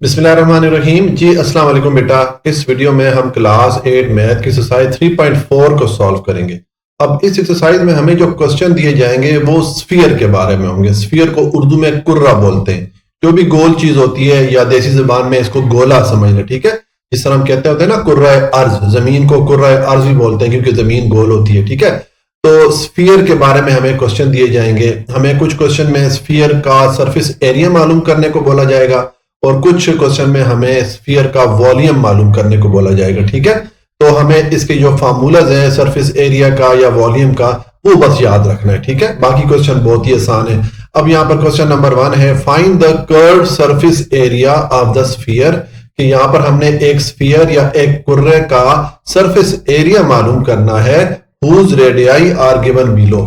बिस्मिल्लाहिर्रहमानिर्रहीम जी। अस्सलाम वालेकुम बेटा। इस वीडियो में हम क्लास 8 मैथ की एक्सरसाइज 3.4 को सॉल्व करेंगे। अब इस एक्सरसाइज में हमें जो क्वेश्चन दिए जाएंगे वो स्फीयर के बारे में होंगे। स्फीयर को उर्दू में कुर्रा बोलते हैं। जो भी गोल चीज होती है या देसी जुबान में इसको गोला समझ लें, ठीक है। जिस तरह हम कहते होते हैं ना कुर्रा अर्ज, जमीन को कुर्रा अर्ज भी बोलते हैं क्योंकि जमीन गोल होती है, ठीक है। तो स्फीयर के बारे में हमें क्वेश्चन दिए जाएंगे। हमें कुछ क्वेश्चन में स्फीयर का सरफेस एरिया मालूम करने को बोला जाएगा और कुछ क्वेश्चन में हमें स्फीयर का वॉल्यूम मालूम करने को बोला जाएगा, ठीक है। तो हमें इसके जो फार्मूलाज है सरफेस एरिया का या वॉल्यूम का वो बस याद रखना है, ठीक है। बाकी क्वेश्चन बहुत ही आसान है। अब यहाँ पर क्वेश्चन नंबर 1 है, find the curve surface area of the sphere. कि यहाँ पर हमने एक स्फीयर या एक कुर्रे का सरफेस एरिया मालूम करना है, whose radii are given below।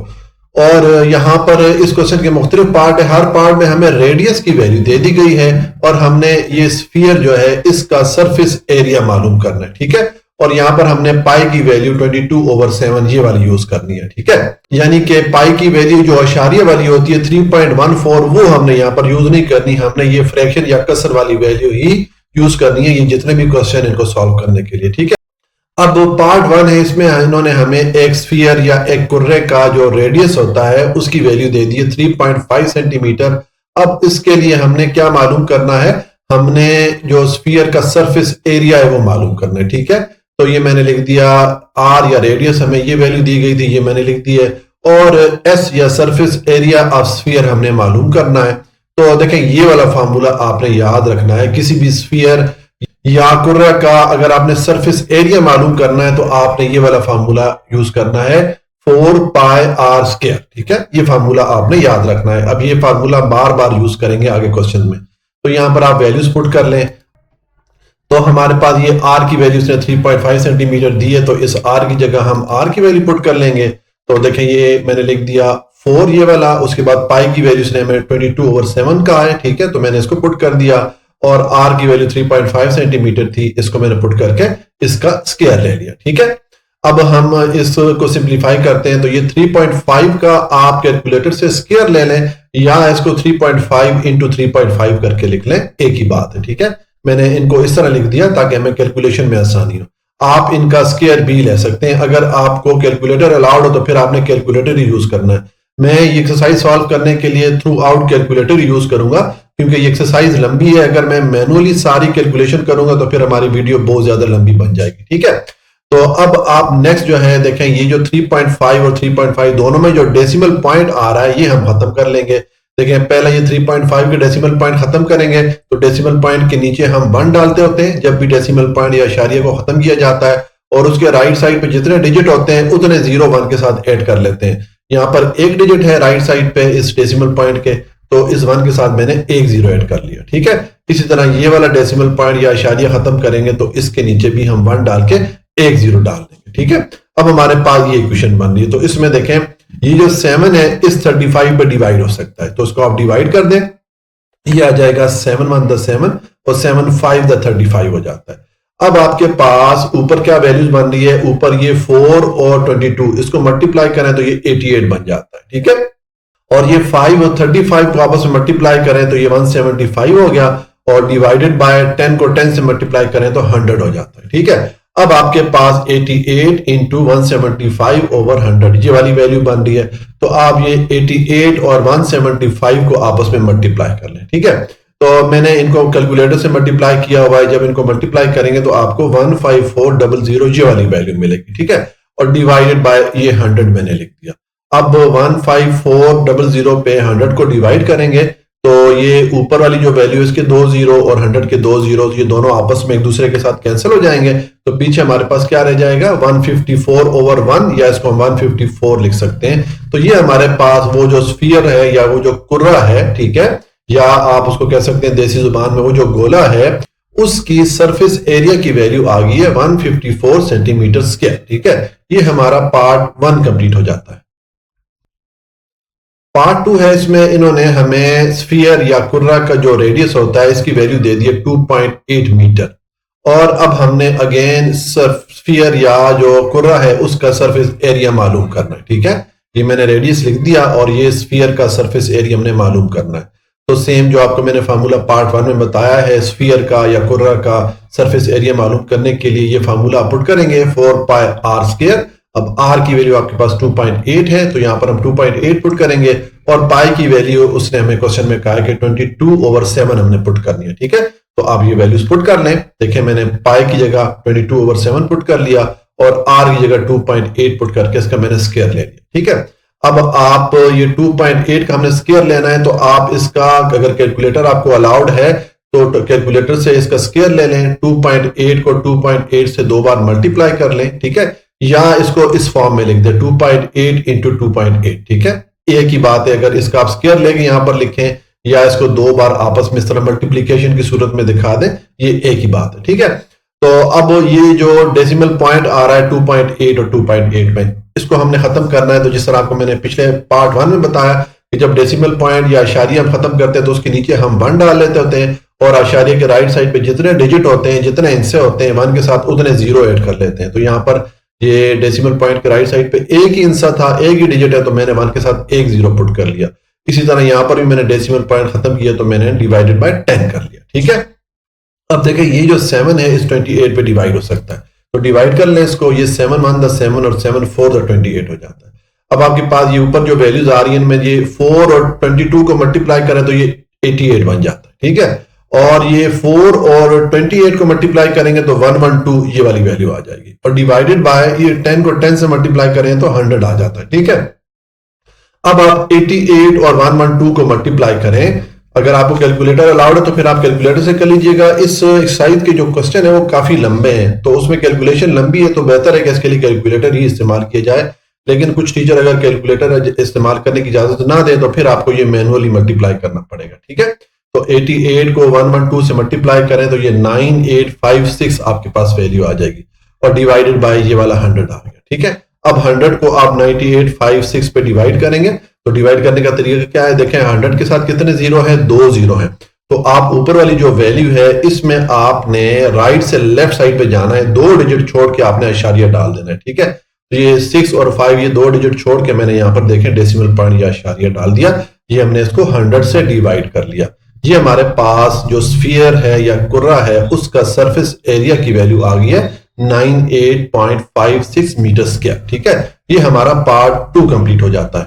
और यहाँ पर इस क्वेश्चन के मुख्तलिफ पार्ट है, हर पार्ट में हमें रेडियस की वैल्यू दे दी गई है और हमने ये स्फीयर जो है इसका सरफेस एरिया मालूम करना है, ठीक है। और यहाँ पर हमने पाई की वैल्यू 22/7 ये वाली यूज करनी है, ठीक है। यानी कि पाई की वैल्यू जो अशारिया वाली होती है 3.14 वो हमने यहाँ पर यूज नहीं करनी, हमने ये फ्रैक्शन या कसर वाली वैल्यू ही यूज करनी है ये जितने भी क्वेश्चन इनको सॉल्व करने के लिए, ठीक है। अब पार्ट 1 है, इसमें इन्होंने हमें एक स्फीयर या एक कुर्रे का जो रेडियस होता है उसकी वैल्यू दे दी है 3.5 सेंटीमीटर। अब इसके लिए हमने क्या मालूम करना है, हमने जो स्फीयर का सरफेस एरिया है वो मालूम करना है, ठीक है। तो ये मैंने लिख दिया, आर या रेडियस हमें ये वैल्यू दी गई थी, ये मैंने लिख दी है। और एस या सरफेस एरिया ऑफ स्फीयर हमने मालूम करना है। तो देखें ये वाला फार्मूला आपने याद रखना है। किसी भी स्फीयर या कुर्रा का अगर आपने सरफेस एरिया मालूम करना है तो आपने ये वाला फार्मूला यूज करना है 4πr², ठीक है। ये फार्मूला आपने याद रखना है। अब ये फार्मूला बार बार यूज करेंगे आगे क्वेश्चन में। तो यहां पर आप वैल्यूज पुट कर लें। तो हमारे पास ये आर की वैल्यू उसने 3.5 सेंटीमीटर दी है, तो इस आर की जगह हम आर की वैल्यू पुट कर लेंगे। तो देखें ये मैंने लिख दिया 4 ये वाला, उसके बाद पाई की वैल्यू उसने हमें 22/7 का है, ठीक है। तो मैंने इसको पुट कर दिया और r की वैल्यू 3.5 सेंटीमीटर थी, इसको मैंने पुट करके इसका स्क्वायर ले लिया, ठीक है। अब हम इसको सिंप्लीफाई करते हैं। तो ये 3.5 का आप कैलकुलेटर से स्क्वायर ले लें या इसको 3.5 इंटू 3.5 करके लिख लें, एक ही बात है, ठीक है। मैंने इनको इस तरह लिख दिया ताकि हमें कैलकुलेशन में आसानी हो। आप इनका स्क्वायर भी ले सकते हैं। अगर आपको कैलकुलेटर अलाउड हो तो फिर आपने कैलकुलेटर ही यूज करना है। मैं ये एक्सरसाइज सॉल्व करने के लिए थ्रू आउट कैलकुलेटर यूज करूंगा क्योंकि ये एक्सरसाइज लंबी है। अगर मैं मैनुअली सारी कैलकुलेशन करूंगा तो फिर हमारी वीडियो बहुत ज्यादा लंबी बन जाएगी, ठीक है। तो अब आप नेक्स्ट जो है देखें, ये जो 3.5 और 3.5 दोनों में जो डेसिमल पॉइंट आ रहा है ये हम खत्म कर लेंगे। देखें पहले ये 3.5 के डेसिमल पॉइंट खत्म करेंगे तो डेसिमल पॉइंट के नीचे हम 1 डालते होते हैं जब भी डेसिमल पॉइंट या इशारिया को खत्म किया जाता है, और उसके राइट साइड पे जितने डिजिट होते हैं उतने 0 1 के साथ ऐड कर लेते हैं। यहाँ पर एक डिजिट है राइट साइड पे इस डेसिमल पॉइंट के, तो इस 1 के साथ मैंने एक 0 ऐड कर लिया, ठीक है। इसी तरह ये वाला डेसिमल पॉइंट या इशारिया खत्म करेंगे तो इसके नीचे भी हम 1 डाल के एक 0 डाल देंगे, ठीक है। अब हमारे पास ये इक्वेशन बन रही है। तो इसमें देखें ये जो 7 है इस 35 पे डिवाइड हो सकता है, तो उसको आप डिवाइड कर दें, ये आ जाएगा 7 1 द 7 और 7 5 द 35 हो जाता है। अब आपके पास ऊपर क्या वैल्यूज बन रही है, ऊपर ये 4 और 22 इसको मल्टीप्लाई करें तो ये 88 बन जाता है, ठीक है। और ये 5 और 35 को आपस में मल्टीप्लाई करें तो ये 175 हो गया, और डिवाइडेड बाय 10 को 10 से मल्टीप्लाई करें तो 100 हो जाता है, ठीक है। अब आपके पास 88 इंटू 175/100 ये वाली वैल्यू बन रही है। तो आप ये 88 और 175 को आपस में मल्टीप्लाई कर लें, ठीक है। तो मैंने इनको कैलकुलेटर से मल्टीप्लाई किया हुआ है। जब इनको मल्टीप्लाई करेंगे तो आपको 15400 ये वाली वैल्यू मिलेगी, ठीक है। और डिवाइडेड बाय ये 100 मैंने लिख दिया। अब 15400 पे 100 को डिवाइड करेंगे तो ये ऊपर वाली जो वैल्यू इसके 2 0 और 100 के 2 0 ये दोनों आपस में एक दूसरे के साथ कैंसिल हो जाएंगे। तो पीछे हमारे पास क्या रह जाएगा 154/1, या इसको हम 154 लिख सकते हैं। तो ये हमारे पास वो जो स्फीयर है या वो जो कुर्रा है, ठीक है, या आप उसको कह सकते हैं देसी जुबान में वो जो गोला है, उसकी सरफेस एरिया की वैल्यू आ गई है 154 सेंटीमीटर स्क्वायर, ठीक है। ये हमारा पार्ट 1 कंप्लीट हो जाता है। पार्ट 2 है, इसमें इन्होंने हमें स्फीयर या कुर्रा का जो रेडियस होता है इसकी वैल्यू दे दी है 2.8 मीटर। और अब हमने अगेन स्फीयर या जो कुर्रा है उसका सरफेस एरिया मालूम करना है, ठीक है। ये मैंने रेडियस लिख दिया और ये स्फीयर का सरफेस एरिया हमने मालूम करना है। तो सेम जो आपको मैंने फार्मूला पार्ट 1 में बताया है स्फीयर का या कुर्रा का सरफेस एरिया मालूम करने के लिए, ये फार्मूला आप पुट करेंगे 4 पाई आर स्क्वायर। अब आर की वैल्यू आपके पास 2.8 है, तो यहां पर हम 2.8 पुट करेंगे, और पाई की वैल्यू उसने हमें क्वेश्चन में कहा है कि 22/7 हमने पुट करनी है। ठीक है, तो आप ये वैल्यूज पुट कर लें। देखिए मैंने पाई की जगह 22/7 पुट कर लिया और आर की जगह 2.8 पुट करके इसका मैंने स्क्वायर ले लिया। ठीक है, अब आप ये 2.8 का हमने स्क्वायर लेना है, तो आप इसका अगर कैलकुलेटर आपको अलाउड है तो कैलकुलेटर से इसका स्क्वायर ले लें। 2.8 को 2.8 से 2 बार मल्टीप्लाई कर लें। ठीक है, या इसको इस फॉर्म में लिख दें 2.8 इंटू 2.8। ठीक है, एक ही बात है, अगर इसका आप स्क्वायर लेके यहां पर लिखें या इसको 2 बार आपस में इस तरह मल्टीप्लीकेशन की सूरत में दिखा दें, ये एक ही बात है। ठीक है, तो अब ये जो डेसिमल पॉइंट आ रहा है 2.8 और 2.8 में, इसको हमने खत्म करना है। तो जिस तरह आपको मैंने पिछले पार्ट 1 में बताया कि जब डेसिमल पॉइंट या आशारिया हम खत्म करते हैं तो उसके नीचे हम 1 डाल लेते होते हैं, और आशारिया के राइट साइड पे जितने डिजिट होते हैं, जितने हिस्से होते हैं 1 के साथ, उतने 0 ऐड कर लेते हैं। तो यहाँ पर ये डेसिमल पॉइंट के राइट साइड पे एक ही हिस्सा था, एक ही डिजिट है, तो मैंने 1 के साथ एक 0 पुट कर लिया। इसी तरह यहां पर भी मैंने डेसिमल पॉइंट खत्म किया, तो मैंने डिवाइडेड बाय 10 कर लिया। ठीक है, अब देखें ये जो 7 है इस 28 पे डिवाइड हो सकता है, तो डिवाइड कर लें इसको। ये 7 1 द 7 और 7 4 द 28 हो जाता है। अब आपके पास ये ऊपर जो वैल्यूज आ रही है इनमें ये 4 और 22 को मल्टीप्लाई करें तो ये 88 बन जाता है। ठीक है, और ये 4 और 28 को मल्टीप्लाई करेंगे तो 112 ये वाली वैल्यू आ जाएगी, और डिवाइडेड बाय ये 10 को 10 से मल्टीप्लाई करें तो 100 आ जाता है। ठीक है, अब आप 88 और 112 को मल्टीप्लाई करें। अगर आपको कैलकुलेटर अलाउड है तो फिर आप कैलकुलेटर से कर लीजिएगा। इस एक्सरसाइज के जो क्वेश्चन है वो काफी लंबे हैं, तो उसमें कैलकुलेशन लंबी है, तो बेहतर है कि इसके लिए कैलकुलेटर ही इस्तेमाल किया जाए। लेकिन कुछ टीचर अगर कैलकुलेटर इस्तेमाल करने की इजाजत ना दे तो फिर आपको ये मैनुअली मल्टीप्लाई करना पड़ेगा। ठीक है, तो 88 को 112 से मल्टीप्लाई करें तो ये 9856 आपके पास वैल्यू आ जाएगी, और डिवाइडेड बाय ये वाला 100 आ गया। ठीक है, अब 100 को आप 9856 पे डिवाइड करेंगे, तो डिवाइड करने का तरीका क्या है, देखें 100 के साथ कितने 0 है, 2 0 है। तो आप ऊपर वाली जो वैल्यू है इसमें आपने राइट से लेफ्ट साइड पे जाना है, 2 डिजिट छोड़ के आपने इशारिया डाल देना है। ठीक है, तो ये 6 और 5 ये 2 डिजिट छोड़ के मैंने यहां पर देखें डेसिमल पॉइंट या इशारिया डाल दिया। ये हमने इसको 100 से डिवाइड कर लिया। ये हमारे पास जो स्फीयर है या कुर्रा है उसका सरफेस एरिया की वैल्यू आ गई है 98.56 मीटर स्क्वायर। ठीक है, ये हमारा पार्ट 2 कंप्लीट हो जाता है।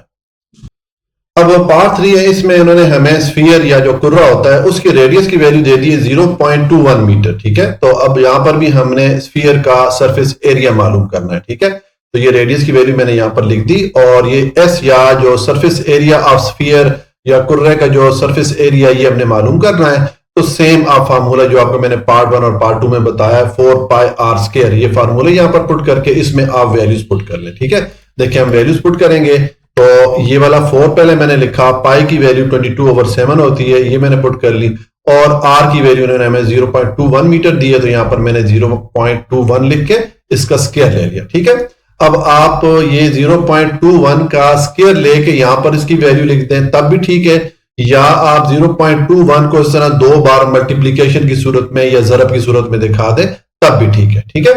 अब पार्ट 3 है, इसमें उन्होंने हमें स्फीयर या जो कुर्रा होता है उसकी रेडियस की वैल्यू दे दी है 0.21 मीटर। ठीक है, तो अब यहां पर भी हमने स्फीयर का सरफेस एरिया मालूम करना है। ठीक है, तो ये रेडियस की वैल्यू मैंने यहां पर लिख दी, और ये एस या जो सरफेस एरिया ऑफ स्फीयर या कुर्रे का जो सरफेस एरिया ये हमने मालूम करना है। तो सेम आप फार्मूला जो आपको मैंने पार्ट 1 और पार्ट 2 में बताया 4 पाई आर स्क्वायर, ये फार्मूला यहां पर पुट करके इसमें आप वैल्यूज पुट कर लें। ठीक है, देखिए हम वैल्यूज पुट करेंगे, तो ये वाला 4 पहले मैंने लिखा, पाई की वैल्यू 22/7 होती है, ये मैंने पुट कर ली, और आर की वैल्यू उन्होंने हमें 0.21 मीटर दी है, तो यहां पर मैंने 0.21 लिख के इसका स्क्वायर ले लिया। ठीक है, अब आप ये 0.21 का स्क्वायर लेके यहां पर इसकी वैल्यू लिख दें तब भी ठीक है, या आप 0.21 को इस तरह 2 बार मल्टीप्लीकेशन की सूरत में या ज़रब की सूरत में दिखा दें तब भी ठीक है। ठीक है,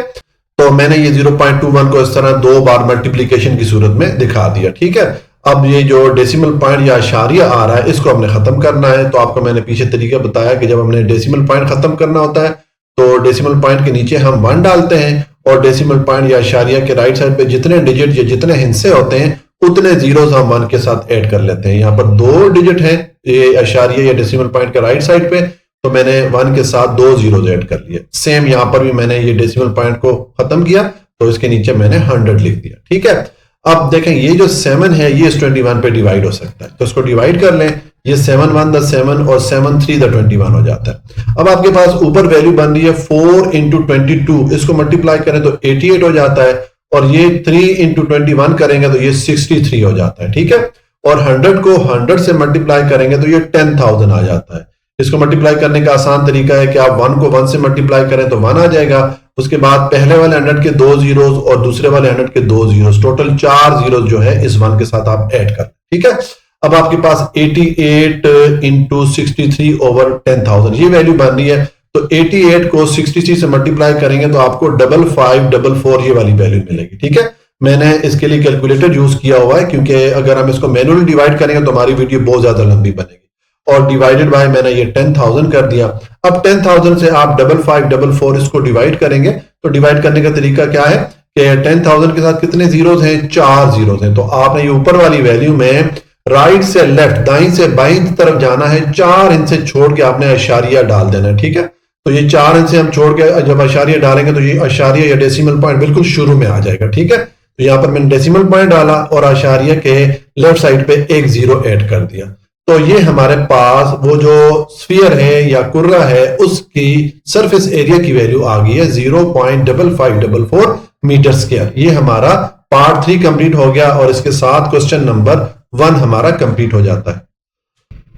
तो मैंने ये 0.21 को इस तरह 2 बार मल्टीप्लीकेशन की सूरत में दिखा दिया। ठीक है, अब ये जो डेसिमल पॉइंट या इशारिया आ रहा है इसको हमने खत्म करना है। तो आपको मैंने पीछे तरीका बताया कि जब हमने डेसिमल पॉइंट खत्म करना होता है तो डेसिमल पॉइंट के नीचे हम 1 डालते हैं, और डेसिमल पॉइंट या इशारिया के राइट साइड पे जितने डिजिट या जितने हिस्से होते हैं उतने जीरोस हम 1 के साथ ऐड कर लेते हैं। यहाँ पर 2 डिजिट है ये इशारिया या डेसिमल पॉइंट के राइट साइड पे, तो मैंने 1 के साथ 2 जीरोस ऐड कर लिए। सेम यहाँ पर भी मैंने ये डेसिमल पॉइंट को खत्म किया, तो इसके नीचे मैंने 100 लिख दिया। ठीक है, अब देखें ये जो 7 है ये इस 21 पे डिवाइड हो सकता है, तो इसको डिवाइड कर लें। ये 7 1 द 7 और 7 3 द 21 हो जाता है। अब आपके पास ऊपर वैल्यू बन रही है 4 इंटू 22, इसको मल्टीप्लाई करें तो 88 हो जाता है, और ये 3 इंटू 21 करेंगे तो ये 63 हो जाता है। ठीक है, और 100 को 100 से मल्टीप्लाई करेंगे तो ये 10,000 आ जाता है। इसको मल्टीप्लाई करने का आसान तरीका है कि आप 1 को 1 से मल्टीप्लाई करें तो 1 आ जाएगा, उसके बाद पहले वाले 100 के 2 जीरोस और दूसरे वाले 100 के 2 जीरोस, टोटल 4 जीरोस जो है इस 1 के साथ आप ऐड कर। ठीक है, अब आपके पास 88 इंटू 63 ओवर 10,000 ये वैल्यू बन रही है, तो 88 को 63 से मल्टीप्लाई करेंगे तो आपको 5544 ये वाली वैल्यू मिलेगी। ठीक है, मैंने इसके लिए कैलकुलेटर यूज किया हुआ है, क्योंकि अगर हम इसको मैनुअली डिवाइड करेंगे तो हमारी वीडियो बहुत ज्यादा लंबी बनेगी, और डिवाइडेड बाय मैंने ये 10,000 कर दिया। अब 10,000 से आप 5544 इसको डिवाइड करेंगे तो डिवाइड करने का तरीका क्या है कि 10,000 के साथ कितने जीरोस हैं, 4 जीरोस हैं। तो आपने ये ऊपर वाली वैल्यू में राइट से लेफ्ट, दाई से बाईं तरफ जाना है, 4 इनसे छोड़ के आपने अशारिया डाल देना है, ठीक है। तो ये 4 इनसे हम छोड़ के जब अशारिया डालेंगे तो ये अशारिया या डेसिमल पॉइंट बिल्कुल शुरू में आ जाएगा, ठीक है। तो यहां पर मैंने डेसिमल पॉइंट डाला और अशारिया के लेफ्ट साइड पे एक जीरो ऐड कर दिया। तो ये हमारे पास वो जो स्फीयर है या कुर्रा है उसकी सरफेस एरिया की वैल्यू आ गई है 0.5544 मीटर स्क्वायर। ये हमारा पार्ट 3 कंप्लीट हो गया और इसके साथ क्वेश्चन नंबर 1 हमारा कंप्लीट हो जाता है।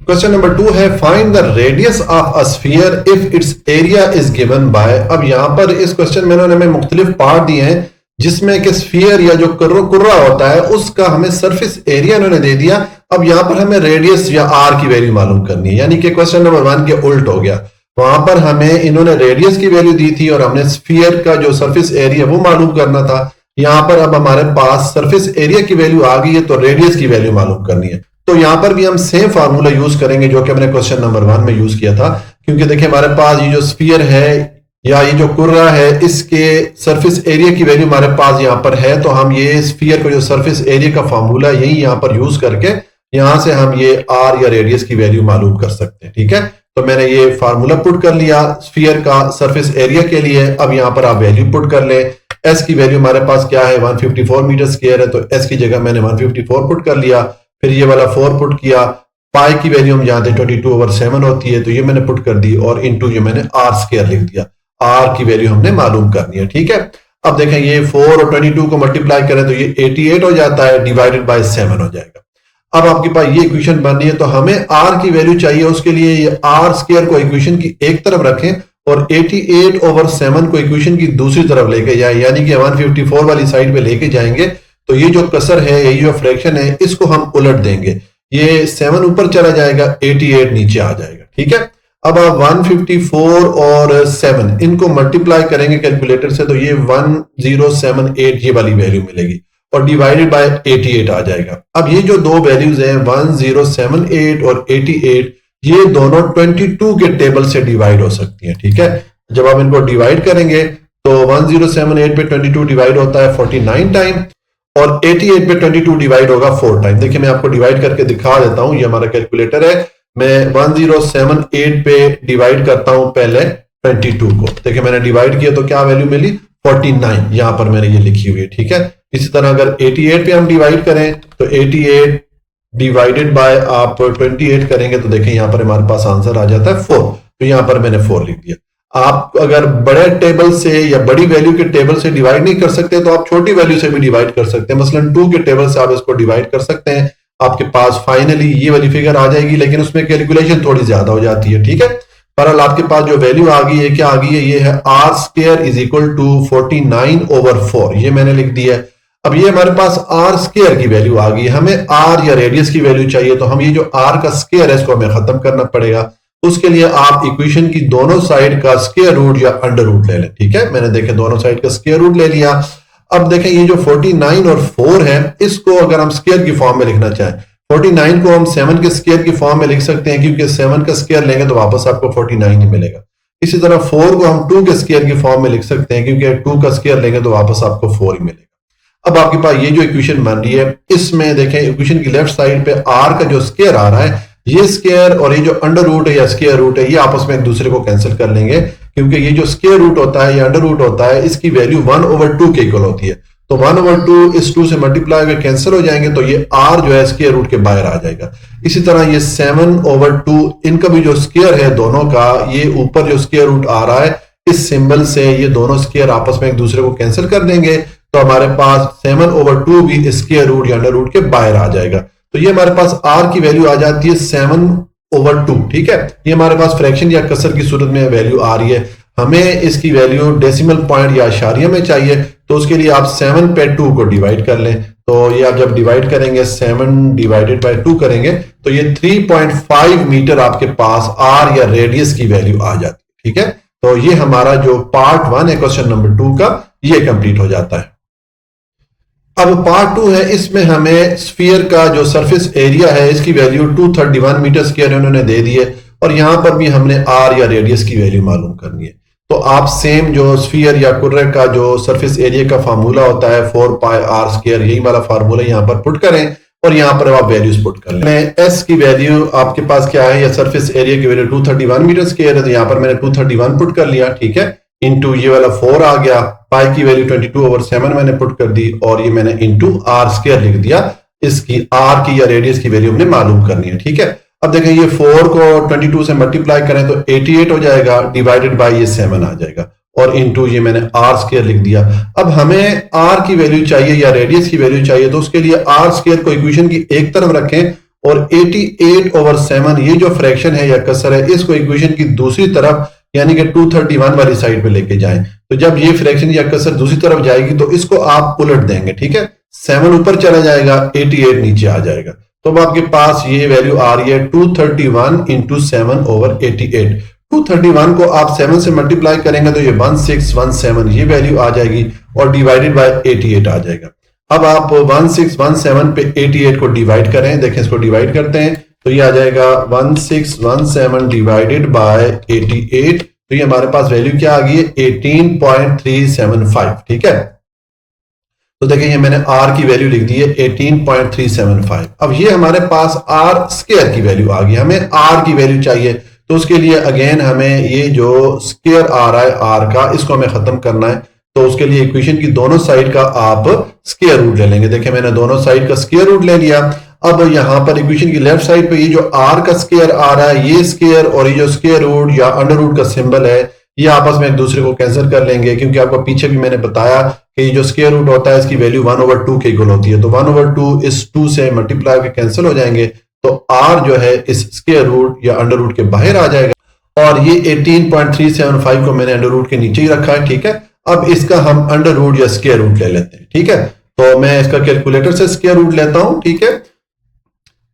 क्वेश्चन नंबर 2 है find the radius of a sphere if it's area is given by. अब यहां पर इस क्वेश्चन में इन्होंने हमें मुख्तलिफ पार्ट दिए हैं जिसमें कि स्फीयर या जो कुर्रा होता है उसका हमें सरफेस एरिया इन्होंने दे दिया। अब यहां पर हमें रेडियस या आर की वैल्यू मालूम करनी है, यानी कि क्वेश्चन नंबर 1 के उल्ट हो गया। वहां पर हमें इन्होंने रेडियस की वैल्यू दी थी और हमने स्फीयर का जो सरफेस एरिया वो मालूम करना था। यहां पर अब हमारे पास सरफेस एरिया की वैल्यू आ गई है तो रेडियस की वैल्यू मालूम करनी है। तो यहां पर भी हम सेम फार्मूला यूज करेंगे जो कि हमने क्वेश्चन नंबर 1 में यूज किया था, क्योंकि देखिए हमारे पास ये जो स्फीयर है या ये जो कुर्रा है इसके सरफेस एरिया की वैल्यू हमारे पास यहां पर है। तो हम ये स्फीयर को जो सरफेस एरिया का फार्मूला यही यहां पर यूज करके यहां से हम ये आर या रेडियस की वैल्यू मालूम कर सकते हैं, ठीक है। तो मैंने ये फार्मूला पुट कर लिया स्फीयर का सरफेस एरिया के लिए। अब यहां पर आप वैल्यू पुट कर ले। एस की वैल्यू हमारे पास क्या है, 154 मीटर स्क्वायर है, तो एस की जगह मैंने 154 पुट कर लिया। फिर ये वाला 4 पुट किया। पाई की वैल्यू हम जानते हैं 22/7 होती है, तो ये मैंने पुट कर दी और इनटू ये मैंने आर स्क्वायर लिख दिया। आर की वैल्यू हमने मालूम करनी है, ठीक है। अब देखें ये 4 और 22 को मल्टीप्लाई करें तो ये 88 हो जाता है, डिवाइडेड बाय 7 हो जाएगा। अब आपके पास ये इक्वेशन बन रही है तो हमें आर की वैल्यू चाहिए। उसके लिए ये आर स्क्वायर को इक्वेशन की एक तरफ रखें और 88/7 को इक्वेशन की दूसरी तरफ लेके जाए, यानी कि 154 वाली साइड पे लेके जाएंगे। तो ये जो कसर है, ये जो फ्रैक्शन है, इसको हम उलट देंगे। ये 7 ऊपर चला जाएगा, 88 नीचे आ जाएगा, ठीक है। अब आप 154 और 7 इनको मल्टीप्लाई करेंगे कैलकुलेटर से तो ये 1078 ये वाली वैल्यू मिलेगी और डिवाइडेड बाय 88 आ जाएगा। अब ये जो दो वैल्यूज हैं 1078 और 88, ये दोनों 22 के टेबल से डिवाइड हो सकती हैं, ठीक है। जब आप इनको डिवाइड करेंगे तो 1078 पे 22 डिवाइड होता है 49 टाइम और 88 पे 22 डिवाइड होगा 4 टाइम। देखिए मैं आपको डिवाइड करके दिखा देता हूं, ये हमारा कैलकुलेटर है। मैं 1078 पे डिवाइड करता हूं पहले 22 को। देखिए मैंने डिवाइड किया तो क्या वैल्यू मिली, 49। यहां पर मैंने ये लिखी हुई है, ठीक है। इसी तरह अगर 88 पे हम डिवाइड करें तो 88 डिवाइडेड बाय आप 28 करेंगे तो देखें यहां पर हमारे पास आंसर आ जाता है 4। तो यहां पर मैंने 4 लिख दिया। आप अगर बड़े टेबल से या बड़ी वैल्यू के टेबल से डिवाइड नहीं कर सकते तो आप छोटी वैल्यू से भी डिवाइड कर सकते हैं। मसलन 2 के टेबल से आप इसको डिवाइड कर सकते हैं, आपके पास फाइनली ये वाली फिगर आ जाएगी, लेकिन उसमें कैलकुलेशन थोड़ी ज्यादा हो जाती है, ठीक है। बहरहाल आपके पास जो वैल्यू आ गई है, क्या आ गई है, ये है R square is equal to 49/4। ये मैंने लिख दिया है। अब ये हमारे पास आर स्क्वायर की वैल्यू आ गई। हमें आर या रेडियस की वैल्यू चाहिए, तो हम ये जो आर का स्क्वायर है इसको हमें खत्म करना पड़ेगा। उसके लिए आप इक्वेशन की दोनों साइड का स्क्वायर रूट या अंडर रूट ले लें, ठीक है। मैंने देखे दोनों साइड का स्क्वायर रूट ले लिया। अब देखें ये जो 49 और 4 है, इसको अगर हम स्क्वायर की फॉर्म में लिखना चाहें, 49 को हम 7 के स्क्वायर की फॉर्म में लिख सकते हैं, क्योंकि 7 का स्क्वायर लेंगे तो वापस आपको 49 ही मिलेगा। इसी तरह 4 को हम 2 के स्क्वायर की फॉर्म में लिख सकते हैं, क्योंकि 2 का स्क्वायर लेंगे तो वापस आपको 4 ही मिलेगा। अब आपके पास ये जो इक्वेशन बन रही है, इसमें देखें इक्वेशन की लेफ्ट साइड पे आर का जो स्क्वायर आ रहा है, ये स्क्वायर और ये जो अंडर रूट है या स्क्वायर रूट है, ये आपस में एक दूसरे को कैंसिल कर लेंगे, क्योंकि ये जो स्क्वायर रूट होता है या अंडर रूट होता है, इसकी वैल्यू 1/2 के इक्वल होती है। तो 1/2 इस 2 से मल्टीप्लाई होकर कैंसिल हो जाएंगे, तो ये आर जो है स्क्वायर रूट के बाहर आ जाएगा। इसी तरह ये 7/2, इनका भी जो स्क्वायर है दोनों का, ये ऊपर जो स्क्वायर रूट आ रहा है इस सिंबल से ये दोनों स्क्वायर आपस में एक दूसरे को कैंसिल कर देंगे, तो हमारे पास 7/2 भी स्क्वायर रूट या अंडर रूट के बाहर आ जाएगा। तो ये हमारे पास आर की वैल्यू आ जाती है 7/2, ठीक है। ये हमारे पास फ्रैक्शन या कसर की सूरत में वैल्यू आ रही है। हमें इसकी वैल्यू डेसिमल पॉइंट या अशारिया में चाहिए, तो उसके लिए आप 7 पे 2 को डिवाइड कर लें। तो ये आप जब डिवाइड करेंगे 7 डिवाइडेड बाय 2 करेंगे तो ये 3.5 मीटर आपके पास आर या रेडियस की वैल्यू आ जाती है, ठीक है। तो ये हमारा जो पार्ट 1 है क्वेश्चन नंबर 2 का, ये कंप्लीट हो जाता है। अब पार्ट 2 है, इसमें हमें स्फीयर का जो सरफेस एरिया है इसकी वैल्यू 231 मीटर स्क्वायर उन्होंने दे दी है, और यहां पर भी हमने आर या रेडियस की वैल्यू मालूम करनी है। तो आप सेम जो स्फीयर या कुर्रे का जो सरफेस एरिया का फार्मूला होता है 4 पाई आर स्क्वायर, यही वाला फार्मूला यहां पर पुट करें और यहां पर आप वैल्यूज पुट कर लें। एस की वैल्यू आपके पास क्या है, या सरफेस एरिया की वैल्यू 231 मीटर स्क्वायर है, तो यहां पर मैंने 231 पुट कर लिया, ठीक है, इंटू ये वाला 4 आ गया, पाई की वैल्यू 22/7 मैंने पुट कर दी, और ये मैंने इंटू आर स्क्वायर लिख दिया। इसकी आर की या रेडियस की वैल्यू हमने मालूम करनी है, ठीक है। अब देखें ये 4 को 22 से मल्टीप्लाई करें तो 88 हो जाएगा, डिवाइडेड बाय ये 7 आ जाएगा, और इंटू ये मैंने आर स्क्वायर लिख दिया। अब हमें आर की वैल्यू चाहिए या रेडियस की वैल्यू चाहिए, तो उसके लिए आर स्क्वायर को इक्वेशन की एक तरफ रखें और 88/7 ये जो फ्रैक्शन है या कसर है इसको इक्वेशन की दूसरी तरफ यानी कि 231 वाली साइड पे लेके जाएं। तो जब ये फ्रैक्शन या कसर दूसरी तरफ जाएगी तो इसको आप उलट देंगे, ठीक है, 7 ऊपर चला जाएगा, 88 नीचे आ जाएगा। तो अब आपके पास ये वैल्यू आ रही है 231 इंटू 7/88। 231 को आप 7 से मल्टीप्लाई करेंगे तो ये 1617 ये वैल्यू आ जाएगी, और डिवाइडेड बाय 88 आ जाएगा। अब आप 1617 पे 88 को डिवाइड करें, देखें इसको डिवाइड करते हैं तो ये आ जाएगा 1617 डिवाइडेड बाय 88, तो ये हमारे पास वैल्यू क्या आ गई है 18.375, ठीक है। तो देखें ये मैंने आर की वैल्यू लिख दी है 18.375। अब ये हमारे पास आर स्क्वायर की वैल्यू आ गई, हमें आर की वैल्यू चाहिए, तो उसके लिए अगेन हमें ये जो स्क्वायर आ रहा है आर का इसको हमें खत्म करना है। तो उसके लिए इक्वेशन की दोनों साइड का आप स्क्वायर रूट ले लेंगे। देखिए मैंने दोनों साइड का स्क्वायर रूट ले लिया। अब यहां पर इक्वेशन की लेफ्ट साइड पे ये जो आर का स्क्वायर आ रहा है, ये स्क्वायर और ये जो स्क्वायर रूट या अंडर रूट का सिंबल है, ये आपस में एक दूसरे को कैंसिल कर लेंगे, क्योंकि आपको पीछे भी मैंने बताया कि जो स्क्वायर रूट होता है इसकी वैल्यू 1/2 के इक्वल होती है। तो 1/2 इस 2 से मल्टीप्लाई के कैंसिल हो जाएंगे, तो आर जो है इस स्क्वायर रूट या अंडर रूट के बाहर आ जाएगा, और ये 18.375 को मैंने अंडर रूट के नीचे ही रखा है, ठीक है। अब इसका हम अंडर रूट या स्क्वायर रूट ले लेते हैं, ठीक है। तो मैं इसका कैलकुलेटर से स्क्वायर रूट लेता हूं, ठीक है।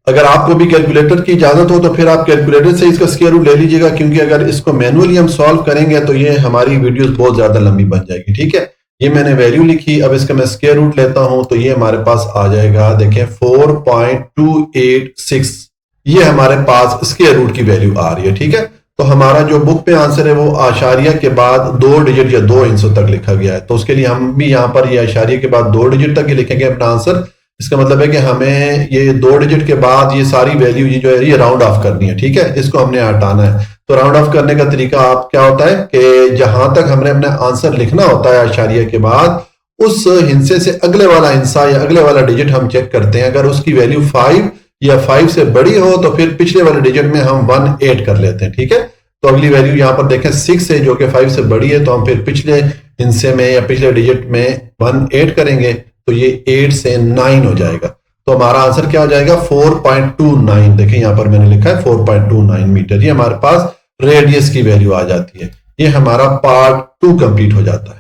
अगर आपको भी कैलकुलेटर की इजाजत हो तो फिर आप कैलकुलेटर से इसका स्क्वायर रूट ले लीजिएगा, क्योंकि अगर इसको मैनुअली हम सॉल्व करेंगे तो ये हमारी वीडियोस बहुत ज्यादा लंबी बन जाएगी, ठीक है। ये मैंने वैल्यू लिखी, अब इसका मैं स्क्वायर रूट लेता हूं तो ये हमारे पास आ जाएगा, देखें 4.286, ये हमारे पास स्क्वायर रूट की वैल्यू आ रही है, ठीक है। तो हमारा जो बुक पे आंसर है वो आशारिया के बाद 2 डिजिट या 2 हिस्सों तक लिखा गया है, तो उसके लिए हम भी यहाँ पर ये आशारिया के बाद 2 डिजिट तक ही लिखेंगे अपना आंसर। इसका मतलब है कि हमें ये 2 डिजिट के बाद ये सारी वैल्यू ये जो है ये राउंड ऑफ करनी है, ठीक है, इसको हमने हटाना है। तो राउंड ऑफ करने का तरीका आप क्या होता है कि जहां तक हमने अपना आंसर लिखना होता है आशारिया के बाद, उस हिस्से से अगले वाला हिस्सा या अगले वाला डिजिट हम चेक करते हैं। अगर उसकी वैल्यू 5 या 5 से बड़ी हो तो फिर पिछले वाले डिजिट में हम 1 ऐड कर लेते हैं, ठीक है। तो अगली वैल्यू यहाँ पर देखें 6 है जो कि 5 से बड़ी है, तो हम फिर पिछले हिस्से में या पिछले डिजिट में 1 ऐड करेंगे, तो ये 8 से 9 हो जाएगा। तो हमारा आंसर क्या हो जाएगा 4.29। देखें यहां पर मैंने लिखा है 4.29 मीटर, ये हमारे पास रेडियस की वैल्यू आ जाती है। ये हमारा पार्ट 2 कंप्लीट हो जाता है।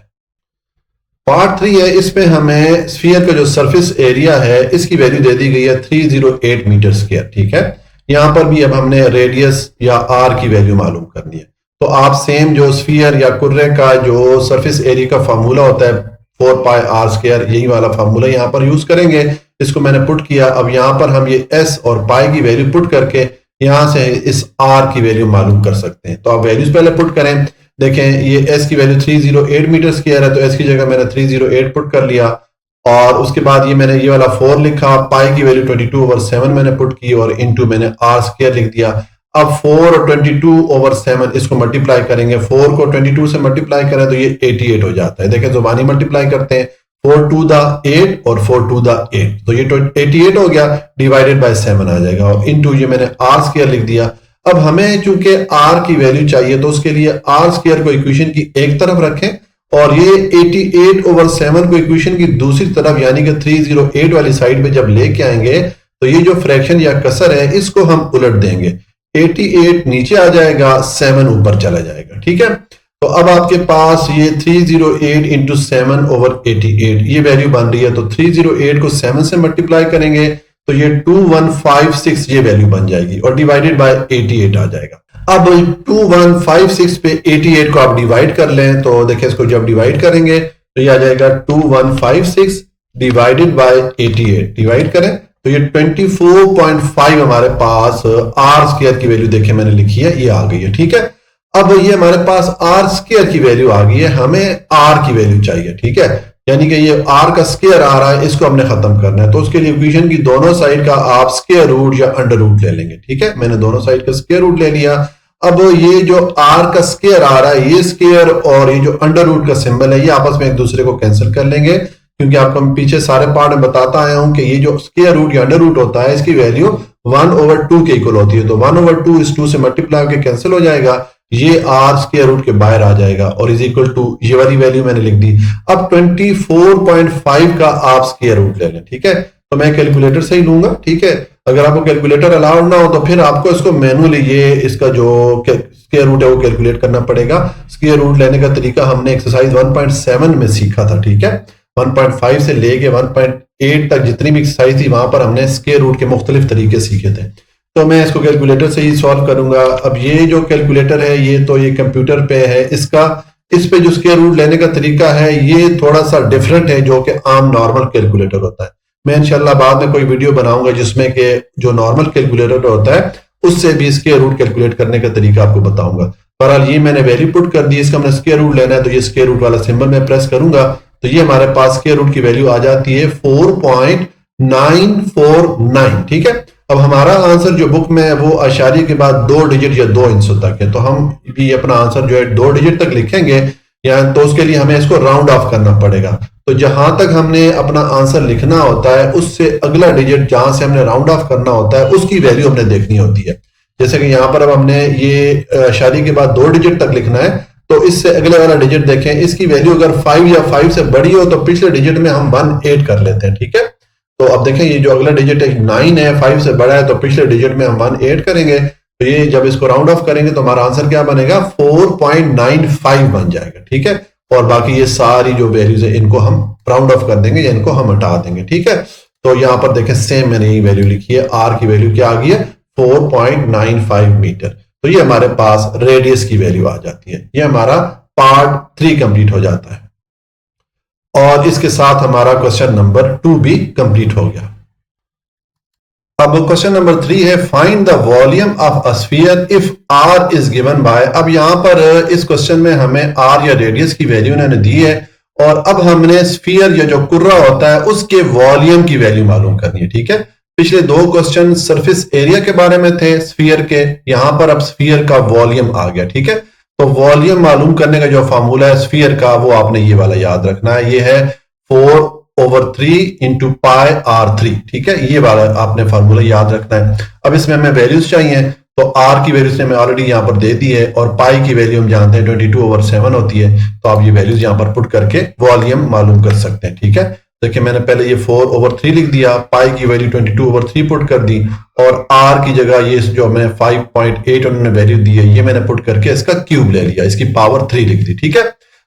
पार्ट 3 है, इसमें हमें स्फीयर का जो सरफेस एरिया है इसकी वैल्यू दे दी गई है 308 मीटर स्क्वायर, ठीक है। यहां पर भी अब हमने रेडियस या आर की वैल्यू मालूम करनी है। तो आप सेम जो स्फीयर या कुर्रे का जो सरफेस एरिया का फार्मूला होता है 4 पाई आर स्क्वायर, यही वाला फार्मूला यहां पर यूज करेंगे। इसको मैंने पुट किया। अब यहां पर हम ये एस और पाई की वैल्यू पुट करके यहां से इस आर की वैल्यू मालूम कर सकते हैं। तो आप वैल्यूज पहले पुट करें। देखें ये एस की वैल्यू 308 मीटर स्क्वायर है, तो एस की जगह मैंने 308 पुट कर लिया, और उसके बाद ये मैंने ये वाला 4 लिखा, पाई की वैल्यू 22/7 मैंने पुट की, और इनटू मैंने आर स्क्वायर लिख दिया। अब 4 और 22/7 इसको मल्टीप्लाई करेंगे। 4 को 22 से मल्टीप्लाई करें तो ये 88 हो जाता है। देखें जुबानी मल्टीप्लाई करते हैं, 4 to the 8 और 4 to the 8, तो ये 88 हो गया, डिवाइडेड बाय 7 आ जाएगा, और इनटू ये मैंने आर स्क्वायर लिख दिया। अब हमें चूंकि आर की वैल्यू चाहिए तो उसके लिए आर स्क्वायर को इक्वेशन की एक तरफ रखें, और ये 88/7 को इक्वेशन की दूसरी तरफ यानी कि 308 वाली साइड पे जब लेके आएंगे तो ये जो फ्रैक्शन या कसर है इसको हम उलट देंगे। 88 नीचे आ जाएगा, 7 ऊपर चला जाएगा, ठीक है। तो अब आपके पास ये 308 इंटू 7/88 ये वैल्यू बन रही है। तो 308 को 7 से मल्टीप्लाई करेंगे तो ये 2156 ये वैल्यू बन जाएगी, और डिवाइडेड बाय 88 आ जाएगा। अब 2156 पे 88 को आप डिवाइड कर लें, तो देखिए इसको जब डिवाइड करेंगे तो ये आ जाएगा 2156 डिवाइडेड बाय 88, डिवाइड करें तो ये 24.5 हमारे पास आर स्क्वायर की वैल्यू देखिए मैंने लिखी है, ये आ गई है। ठीक है, अब ये हमारे पास आर स्क्वायर की वैल्यू आ गई है, हमें आर की वैल्यू चाहिए। ठीक है, यानी कि ये आर का स्क्वायर आ रहा है, इसको हमने खत्म करना है। तो उसके लिए इक्वेशन की दोनों साइड का आप स्क्वायर रूट या अंडर रूट ले लेंगे। ठीक है, मैंने दोनों साइड का स्क्वायर रूट ले लिया। अब ये जो आर का स्क्वायर आ रहा है, ये स्क्वायर और ये जो अंडर रूट का सिंबल है, ये आपस में एक दूसरे को कैंसिल कर लेंगे, क्योंकि आपको मैं पीछे सारे पार्ट में बताता आया हूं कि ये जो स्क्वायर रूट या अंडर रूट होता है, इसकी वैल्यू 1/2 के इक्वल होती है। तो 1/2 इस 2 से मल्टीप्लाई होकर कैंसिल हो जाएगा, ये आर स्क्वायर रूट के बाहर आ जाएगा और इज इक्वल टू ये वाली वैल्यू मैंने लिख दी। अब 24.5 का आप स्क्वायर रूट ले लें। ठीक है, तो मैं कैलकुलेटर से ही लूंगा। ठीक है, अगर आपको कैलकुलेटर अलाउड ना हो तो फिर आपको इसको मैनुअली ये इसका जो स्क्वायर रूट है वो कैलकुलेट करना पड़ेगा। स्क्वायर रूट लेने का तरीका हमने एक्सरसाइज 1.7 में सीखा था। ठीक है, 1.5 से लेके 1.8 तक जितनी भी एक्सरसाइज थी वहां पर हमने स्क्वायर रूट के मुख्तलिफ तरीके सीखे थे। तो मैं इसको कैलकुलेटर से ही सॉल्व करूंगा। अब ये जो कैलकुलेटर है ये तो ये कंप्यूटर पे है, इस पे जो स्क्वायर रूट लेने का तरीका है ये थोड़ा सा डिफरेंट है जो कि आम नॉर्मल कैलकुलेटर होता है। मैं इंशाल्लाह बाद में कोई वीडियो बनाऊंगा जिसमें कि जो नॉर्मल कैलकुलेटर होता है उससे भी स्क्वायर रूट कैलकुलेट करने का तरीका आपको बताऊंगा। बहरहाल ये मैंने वैल्यू पुट कर दी, इसका हमने स्क्वायर रूट लेना है तो ये स्क्वायर रूट वाला सिंबल मैं प्रेस करूंगा तो ये हमारे पास स्क्वायर रूट की वैल्यू आ जाती है 4.949। ठीक है, अब हमारा आंसर जो बुक में है वो आशारी के बाद 2 डिजिट या 2 इंचों तक है, तो हम भी अपना आंसर जो है 2 डिजिट तक लिखेंगे या तो उसके लिए हमें इसको राउंड ऑफ करना पड़ेगा। तो जहां तक हमने अपना आंसर लिखना होता है उससे अगला डिजिट जहां से हमने राउंड ऑफ करना होता है उसकी वैल्यू हमने देखनी होती है। जैसे कि यहां पर अब हमने ये आशारी के बाद 2 डिजिट तक लिखना है, तो इससे अगले वाला डिजिट देखें, इसकी वैल्यू अगर 5 या 5 से बड़ी हो तो पिछले डिजिट में हम 1 ऐड कर लेते हैं। ठीक है, तो अब देखें ये जो अगला डिजिट है 9 है, 5 से बड़ा है तो पिछले डिजिट में हम 1 ऐड करेंगे। तो ये जब इसको राउंड ऑफ करेंगे तो हमारा आंसर क्या बनेगा 4.95 बन जाएगा। ठीक है, और बाकी ये सारी जो वैल्यूज है इनको हम राउंड ऑफ कर देंगे या इनको हम हटा देंगे। ठीक है, तो यहां पर देखें सेम मैंने ये वैल्यू लिखी है, आर की वैल्यू क्या आ गई है 4.95 मीटर। तो ये हमारे पास रेडियस की वैल्यू आ जाती है। ये हमारा पार्ट 3 कंप्लीट हो जाता है और इसके साथ हमारा क्वेश्चन नंबर 2 भी कंप्लीट हो गया। अब क्वेश्चन नंबर 3 है find the volume of a sphere if R is given by. अब यहां पर इस क्वेश्चन में हमें आर या रेडियस की वैल्यू उन्होंने दी है और अब हमने स्फीयर या जो कुर्रा होता है उसके वॉल्यूम की वैल्यू मालूम करनी है। ठीक है, पिछले 2 क्वेश्चन सरफेस एरिया के बारे में थे स्फीयर के, यहां पर अब स्फीयर का वॉल्यूम आ गया। ठीक है, तो वॉल्यूम मालूम करने का जो फार्मूला है स्फीयर का वो आपने ये वाला याद रखना है, ये है 4/3 इंटू पाई R3। ठीक है, ये वाला आपने फार्मूला याद रखना है। अब इसमें हमें वैल्यूज चाहिए तो आर की वैल्यूज हमें ऑलरेडी यहाँ पर दे दी है और पाई की वैल्यू हम जानते हैं 22/7 होती है, तो आप ये वैल्यूज यहाँ पर पुट करके वॉल्यूम मालूम कर सकते हैं। ठीक है, देखिए मैंने पहले ये 4/3 लिख दिया, पाई की वैल्यू 22/3 पुट कर दी और आर की जगह ये जो मैंने 5.8 उन्होंने वैल्यू दी है ये मैंने पुट करके इसका क्यूब ले लिया, इसकी पावर 3 लिख दी। ठीक है,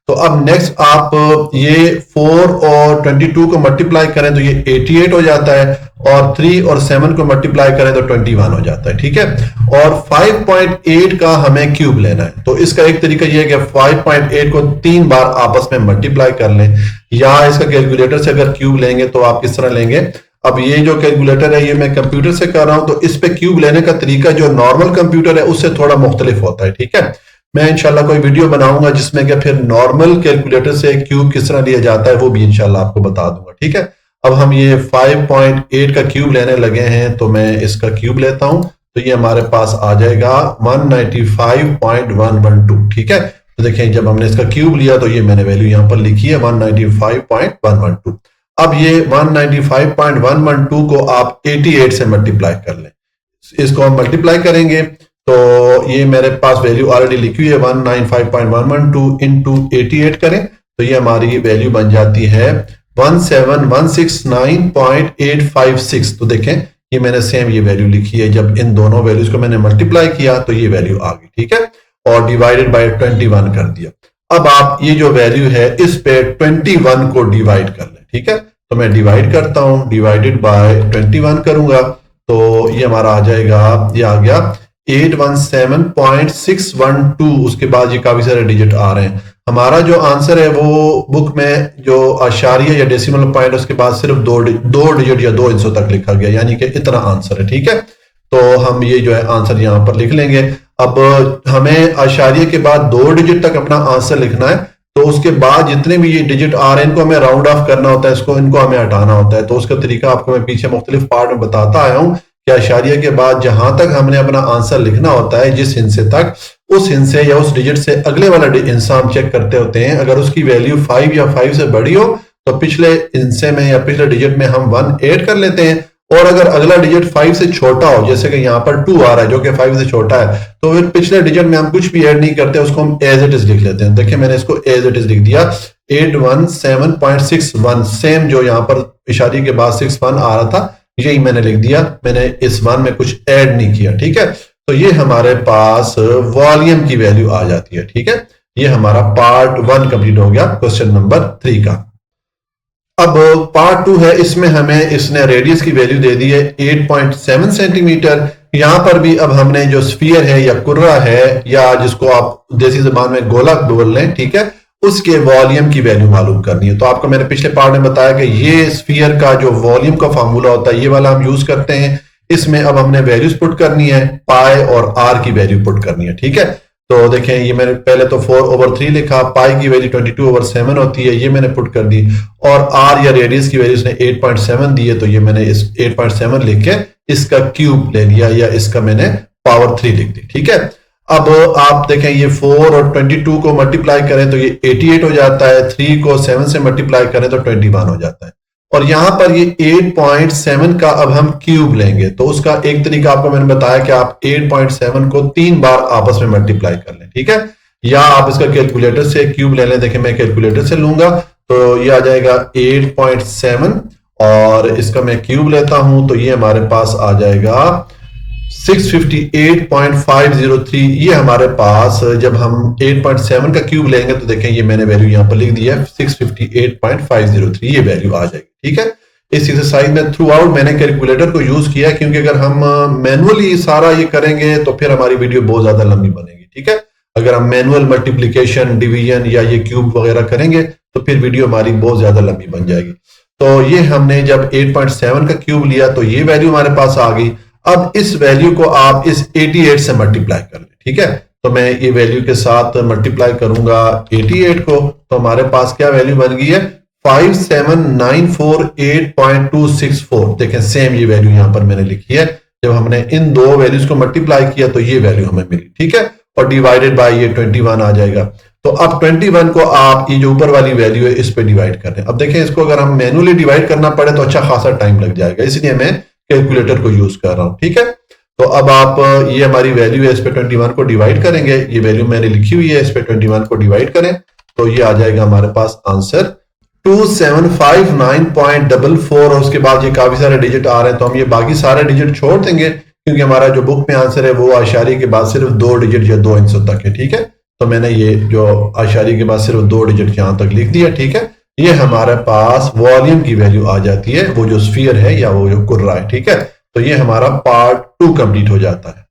तो अब नेक्स्ट आप ये 4 और 22 को मल्टीप्लाई करें तो ये 88 हो जाता है और 3 और 7 को मल्टीप्लाई करें तो 21 हो जाता है। ठीक है, और 5.8 का हमें क्यूब लेना है, तो इसका एक तरीका ये है कि 5.8 को 3 बार आपस में मल्टीप्लाई कर लें, या इसका कैलकुलेटर से अगर क्यूब लेंगे तो आप किस तरह लेंगे। अब ये जो कैलकुलेटर है ये मैं कंप्यूटर से कर रहा हूं तो इस पे क्यूब लेने का तरीका जो नॉर्मल कंप्यूटर है उससे थोड़ा मुख्तलिफ होता है। ठीक है, मैं इंशाल्लाह कोई वीडियो बनाऊंगा जिसमें कि फिर नॉर्मल कैलकुलेटर से क्यूब किस तरह लिया जाता है वो भी इंशाल्लाह आपको बता दूंगा। ठीक है, अब हम ये 5.8 का क्यूब लेने लगे हैं तो मैं इसका क्यूब लेता हूं तो ये हमारे पास आ जाएगा 195.112। ठीक है, तो देखें जब हमने इसका क्यूब लिया तो ये मैंने वैल्यू यहां पर लिखी है 195.112। अब ये 195.112 को आप 88 से मल्टीप्लाई कर लें, इसको हम मल्टीप्लाई करेंगे तो ये मेरे पास वैल्यू ऑलरेडी लिखी हुई है 195.112 इंटू 88 करें तो ये हमारी वैल्यू बन जाती है 17169.856। तो देखें ये मैंने सेम ये वैल्यू लिखी है, जब इन दोनों वैल्यूज को मैंने मल्टीप्लाई किया तो ये वैल्यू आ गई। ठीक है, और डिवाइडेड बाय 21 कर दिया। अब आप ये जो वैल्यू है इस पे 21 को डिवाइड कर लें। ठीक है, तो मैं डिवाइड करता हूं, डिवाइडेड बाय 21 करूंगा तो ये हमारा आ जाएगा, ये आ गया 817.612। उसके बाद ये काफी सारे डिजिट आ रहे हैं हमारा जो आंसर है वो बुक में जो आशारिया या डेसिमल पॉइंट उसके बाद सिर्फ दो डिजिट या 2 इंचों तक लिखा गया, यानी कि इतना आंसर है। ठीक है, तो हम ये जो है आंसर यहां पर लिख लेंगे। अब हमें आशारिया के बाद 2 डिजिट तक अपना आंसर लिखना है, तो उसके बाद जितने भी ये डिजिट आ रहे हैं इनको हमें राउंड ऑफ करना होता है, इनको हमें हटाना होता है। तो उसका तरीका आपको मैं पीछे मुख्तलिफ पार्ट में बताता आया हूं कि आशारिया के बाद जहां तक हमने अपना आंसर लिखना होता है, जिस हिस्से तक, उस हिस्से या उस डिजिट से अगले वाला हिस्सा हम चेक करते होते हैं। अगर उसकी वैल्यू 5 या 5 से बड़ी हो तो पिछले हिस्से में या पिछले डिजिट में हम 1 ऐड कर लेते हैं, और अगर अगला डिजिट 5 से छोटा हो, जैसे कि यहाँ पर 2 आ रहा है जो कि 5 से छोटा है, तो फिर पिछले डिजिट में हम कुछ भी ऐड नहीं करते, उसको हम एज इट इज लिख लेते हैं। देखिए मैंने इसको एज इट इज लिख दिया 817.61, सेम जो यहाँ पर इशारे के बाद 61 आ रहा था यही मैंने लिख दिया, मैंने इस 1 में कुछ ऐड नहीं किया। ठीक है, तो ये हमारे पास वॉल्यूम की वैल्यू आ जाती है। ठीक है, ये हमारा पार्ट 1 कंप्लीट हो गया क्वेश्चन नंबर 3 का। अब पार्ट 2 है, इसमें हमें इसने रेडियस की वैल्यू दे दी है 8.7 सेंटीमीटर। यहां पर भी अब हमने जो स्फीयर है या कुर्रा है, या जिसको आप देसी जबान में गोला बोल लें, ठीक है, उसके वॉल्यूम की वैल्यू मालूम करनी है। तो आपको मैंने पिछले पार्ट में बताया कि ये स्फीयर का जो वॉल्यूम का फार्मूला होता है ये वाला हम यूज करते हैं। इसमें अब हमने वैल्यूज पुट करनी है, पाई और आर की वैल्यू पुट करनी है। ठीक है, तो देखें ये मैंने पहले तो 4/3 लिखा, पाई की वैल्यू 22/7 होती है, ये मैंने पुट कर दी, और आर या रेडियस की वैल्यू इसने 8.7 दी है, तो ये मैंने इस 8.7 लिख के इसका क्यूब ले लिया, या इसका मैंने पावर 3 लिख दी। ठीक है, अब आप देखें ये 4 और 22 को मल्टीप्लाई करें तो ये 88 हो जाता है, 3 को 7 से मल्टीप्लाई करें तो 21 हो जाता है, और यहां पर ये 8.7 का अब हम क्यूब लेंगे। तो उसका एक तरीका आपको मैंने बताया कि आप 8.7 को 3 बार आपस में मल्टीप्लाई कर लें। ठीक है, या आप इसका कैलकुलेटर से क्यूब ले लें। देखिए मैं कैलकुलेटर से लूंगा तो ये आ जाएगा 8.7, और इसका मैं क्यूब लेता हूं तो ये हमारे पास आ जाएगा 658.503। ये हमारे पास जब हम 8.7 का क्यूब लेंगे तो देखें ये मैंने वैल्यू यहां पर लिख दी है 658.503, ये वैल्यू आ जाएगी। ठीक है, इस एक्सरसाइज में थ्रू आउट मैंने कैलकुलेटर को यूज किया, क्योंकि अगर हम मैनुअली सारा ये करेंगे तो फिर हमारी वीडियो बहुत ज्यादा लंबी बनेगी। ठीक है, अगर हम मैनुअल मल्टीप्लीकेशन, डिवीजन या ये क्यूब वगैरह करेंगे तो फिर वीडियो हमारी बहुत ज्यादा लंबी बन जाएगी। तो ये हमने जब 8.7 का क्यूब लिया तो ये वैल्यू हमारे पास आ गई। अब इस वैल्यू को आप इस 88 से मल्टीप्लाई कर लें। ठीक है, तो मैं ये वैल्यू के साथ मल्टीप्लाई करूंगा 88 को, तो हमारे पास क्या वैल्यू बन गई है 57948.264। देखें सेम ये वैल्यू यहां पर मैंने लिखी है, जब हमने इन दो वैल्यूज को मल्टीप्लाई किया तो ये वैल्यू हमें मिली। ठीक है, और डिवाइडेड बाय ये 21 आ जाएगा। तो अब 21 को आप ये जो ऊपर वाली वैल्यू है इस पे डिवाइड कर रहे हैं। अब देखें इसको अगर हम मैनुअली डिवाइड करना पड़े तो अच्छा खासा टाइम लग जाएगा, इसलिए मैं कैलकुलेटर को यूज कर रहा हूं। ठीक है, तो अब आप ये हमारी वैल्यू है, इस पे 21 को डिवाइड करेंगे, ये वैल्यू मैंने लिखी हुई है, इस पे 21 को डिवाइड करें तो ये आ जाएगा हमारे पास आंसर 2759.44। और उसके बाद ये काफी सारे डिजिट आ रहे हैं तो हम ये बाकी सारे डिजिट छोड़ देंगे, क्योंकि हमारा जो बुक में आंसर है वो आशारी के बाद सिर्फ 2 डिजिट या 2 इंचों तक है। ठीक है, तो मैंने ये जो आशारी के बाद सिर्फ 2 डिजिट यहां तक लिख दिया। ठीक है, ये हमारे पास वॉल्यूम की वैल्यू आ जाती है, वो जो स्फीयर है या वो जो कुर्रा है। ठीक है, तो ये हमारा पार्ट 2 कंप्लीट हो जाता है।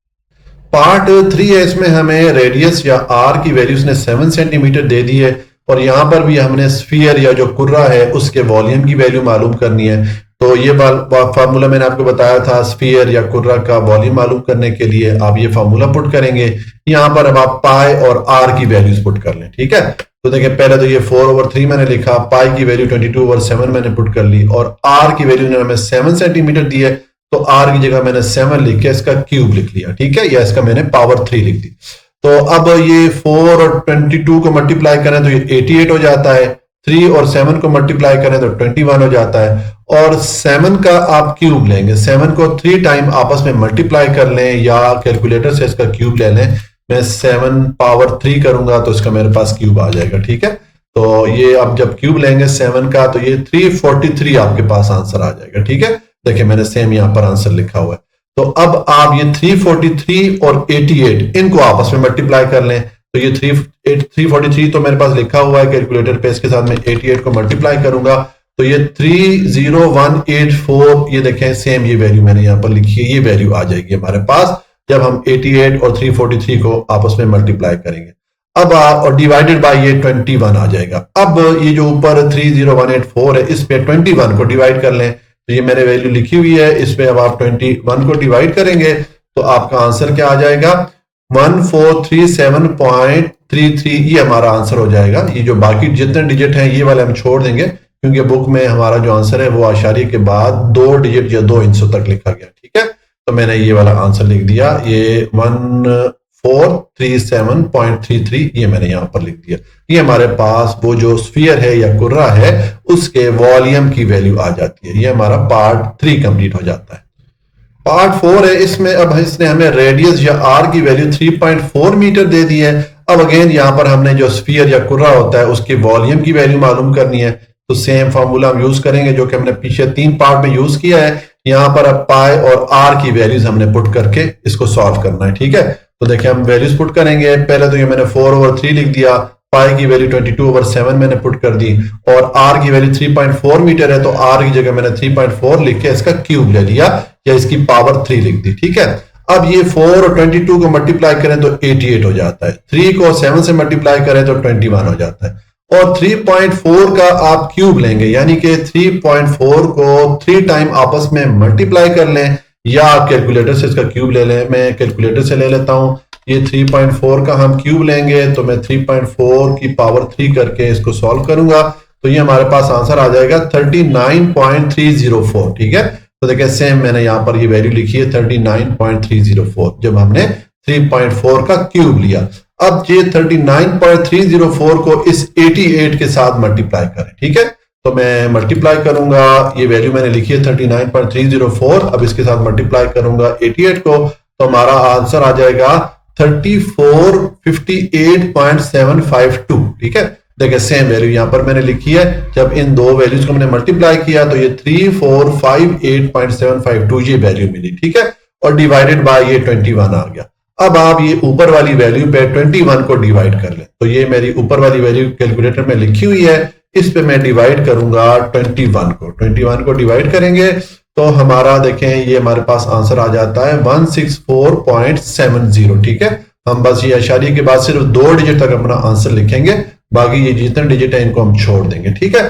पार्ट 3 है, इसमें हमें रेडियस या आर की वैल्यूज ने 7 सेंटीमीटर दे दी है, और यहां पर भी हमने स्फीयर या जो कुर्रा है उसके वॉल्यूम की वैल्यू मालूम करनी है। तो ये फार्मूला मैंने आपको बताया था, स्फीयर या कुर्रा का वॉल्यूम मालूम करने के लिए आप ये फार्मूला पुट करेंगे। यहां पर अब आप पाई और आर की वैल्यूज पुट कर लें। ठीक है, तो देखिए पहले तो ये 4/3 मैंने लिखा, पाई की वैल्यू 22/7 मैंने पुट कर ली, और आर की वैल्यू ने हमें 7 सेंटीमीटर दी है, तो आर की जगह मैंने 7 लिख के इसका क्यूब लिख लिया। ठीक है, या इसका मैंने पावर 3 लिख दी। तो अब ये 4 और 22 को मल्टीप्लाई करें तो ये 88 हो जाता है, 3 और 7 को मल्टीप्लाई करें तो 21 हो जाता है, और 7 का आप क्यूब लेंगे, 7 को 3 टाइम आपस में मल्टीप्लाई कर लें या कैलकुलेटर से इसका क्यूब ले लें। मैं 7 पावर 3 करूंगा तो इसका मेरे पास क्यूब आ जाएगा। ठीक है, तो ये आप जब क्यूब लेंगे 7 का तो ये 343 आपके पास आंसर आ जाएगा। ठीक है, देखिए मैंने सेम यहां पर आंसर लिखा हुआ है। तो अब आप ये 343 और 88 इनको आपस में मल्टीप्लाई कर लें, तो ये 343 तो मेरे पास लिखा हुआ है कैलकुलेटर पे, इसके साथ मैं 88 को मल्टीप्लाई करूंगा तो ये 30184, ये देखें सेम ये वैल्यू मैंने यहां पर लिखी है, ये वैल्यू आ जाएगी हमारे पास जब हम 88 और 343 को आपस में मल्टीप्लाई करेंगे। अब और डिवाइडेड बाय ये 21 आ जाएगा। अब ये जो ऊपर 30184 है इस पे 21 को डिवाइड कर लें, तो ये मैंने वैल्यू लिखी हुई है, इस पे अब आप 21 को डिवाइड करेंगे तो आपका आंसर क्या आ जाएगा 1437.33, ये हमारा आंसर हो जाएगा। ये जो बाकी जितने डिजिट हैं ये वाले हम छोड़ देंगे क्योंकि बुक में हमारा जो आंसर है वो आशारी के बाद 2 डिजिट या 2 हिस्सों तक लिखा गया, ठीक है। तो मैंने ये वाला आंसर लिख दिया, ये 1437.33 ये मैंने यहां पर लिख दिया। ये हमारे पास वो जो स्फीयर है या कुर्रा है उसके वॉल्यूम की वैल्यू आ जाती है। ये हमारा पार्ट 3 कंप्लीट हो जाता है। पार्ट 4 है, इसमें अब इसने हमें रेडियस या आर की वैल्यू 3.4 मीटर दे दी है। अब अगेन यहां पर हमने जो स्फीयर या कुर्रा होता है उसकी वॉल्यूम की वैल्यू मालूम करनी है, तो सेम फार्मूला हम यूज करेंगे जो कि हमने पीछे 3 पार्ट में यूज किया है। यहां पर अब पाई और आर की वैल्यूज हमने पुट करके इसको सॉल्व करना है, ठीक है। तो देखिए हम वैल्यूज पुट करेंगे। पहले तो ये मैंने 4/3 लिख दिया, पाई की वैल्यू 22/7 मैंने पुट कर दी और आर की वैल्यू 3.4 मीटर है, तो आर की जगह मैंने 3.4 लिख के इसका क्यूब ले लिया या इसकी पावर 3 लिख दी, ठीक है। अब ये 4 और 22 को मल्टीप्लाई करें तो 88 हो जाता है, 3 को 7 से मल्टीप्लाई करें तो 21 हो जाता है, और 3.4 का आप क्यूब लेंगे यानी कि 3.4 को 3 टाइम आपस में मल्टीप्लाई कर लें या आप कैलकुलेटर से इसका क्यूब ले लें। मैं कैलकुलेटर से ले लेता हूं। ये 3.4 का हम क्यूब लेंगे तो मैं 3.4 की पावर 3 करके इसको सॉल्व करूंगा तो ये हमारे पास आंसर आ जाएगा 39.304, ठीक है। तो देखिए सेम मैंने यहां पर ये वैल्यू लिखी है 39.304 जब हमने 3.4 का क्यूब लिया। अब ये 39.304 को इस 88 के साथ मल्टीप्लाई करें, ठीक है। तो मैं मल्टीप्लाई करूंगा, ये वैल्यू मैंने लिखी है 39.304, अब इसके साथ मल्टीप्लाई करूंगा 88 को तो हमारा आंसर आ जाएगा 3458.752, ठीक है। देखिए सेम वैल्यू यहां पर मैंने लिखी है, जब इन दो वैल्यूज को मैंने मल्टीप्लाई किया तो ये 3458.752 ये वैल्यू मिली, ठीक है, और डिवाइडेड बाय ये 21 आ गया। अब आप ये ऊपर वाली वैल्यू पे 21 को डिवाइड कर लें, तो ये मेरी ऊपर वाली वैल्यू कैलकुलेटर में लिखी हुई है, इस पे मैं डिवाइड करूंगा 21 को डिवाइड करेंगे तो हमारा देखें ये हमारे पास आंसर आ जाता है 164.70, ठीक है। हम बस ये अशारिये के बाद सिर्फ 2 डिजिट तक अपना आंसर लिखेंगे, बाकी ये जितने डिजिट है इनको हम छोड़ देंगे, ठीक है।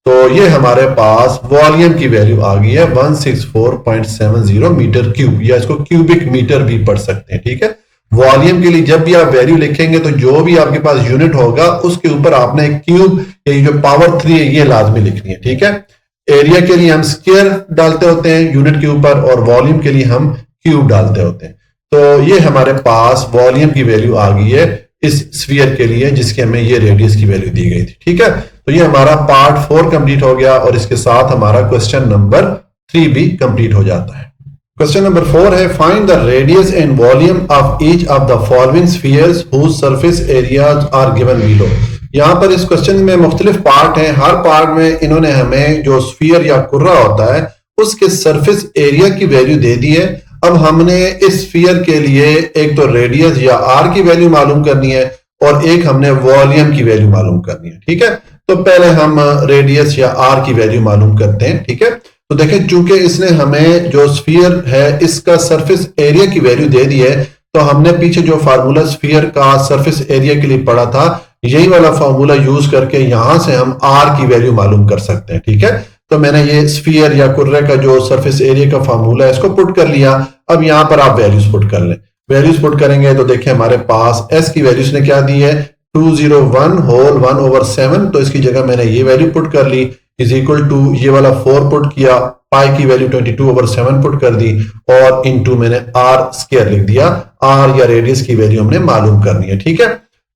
तो ये हमारे पास वॉल्यूम की वैल्यू आ गई है 164.70 मीटर क्यूब, या इसको क्यूबिक मीटर भी पढ़ सकते हैं, ठीक है। वॉल्यूम के लिए जब भी आप वैल्यू लिखेंगे तो जो भी आपके पास यूनिट होगा उसके ऊपर आपने क्यूब या जो पावर 3 है ये लाजमी लिखनी है, ठीक है। एरिया के लिए हम स्क्वायर डालते होते हैं यूनिट के ऊपर और वॉल्यूम के लिए हम क्यूब डालते होते हैं। तो ये हमारे पास वॉल्यूम की वैल्यू आ गई है इस स्फीयर के लिए जिसकी हमें ये रेडियस की वैल्यू दी गई थी, ठीक है। तो ये हमारा पार्ट 4 कंप्लीट हो गया और इसके साथ हमारा क्वेश्चन नंबर 3 भी कंप्लीट हो जाता है। क्वेश्चन नंबर 4 है, find the radius and volume of each of the following spheres whose surface areas are given below. यहाँ पर इस क्वेश्चन में मुख्तलिफ पार्ट हैं, हर पार्ट में इन्होंने हमें जो स्फीयर या कुर्रा होता है उसके सरफेस एरिया की वैल्यू दे दी है। अब हमने इस स्फीयर के लिए एक तो रेडियस या आर की वैल्यू मालूम करनी है और एक हमने वॉल्यूम की वैल्यू मालूम करनी है, ठीक है। तो पहले हम रेडियस या आर की वैल्यू मालूम करते हैं, ठीक है। तो देखें चूंकि इसने हमें जो स्फीयर है इसका सरफेस एरिया की वैल्यू दे दी है तो हमने पीछे जो फार्मूला स्फीयर का सरफेस एरिया के लिए पढ़ा था यही वाला फार्मूला यूज करके यहां से हम आर की वैल्यू मालूम कर सकते हैं, ठीक है। तो मैंने ये स्फीयर या कुर्रे का जो सरफेस एरिया का फार्मूला है इसको पुट कर लिया। अब यहां पर आप वैल्यूज पुट कर लें, वैल्यूज पुट करेंगे तो देखिए हमारे पास एस की वैल्यूज ने क्या दी है 201 होल 1/7, तो इसकी जगह मैंने ये वैल्यू पुट कर ली इज इक्वल टू ये वाला 4 पुट किया, पाई की वैल्यू 22/7 पुट कर दी और इनटू मैंने आर स्क्वायर लिख दिया। आर या रेडियस की वैल्यू हमने मालूम करनी है, ठीक है।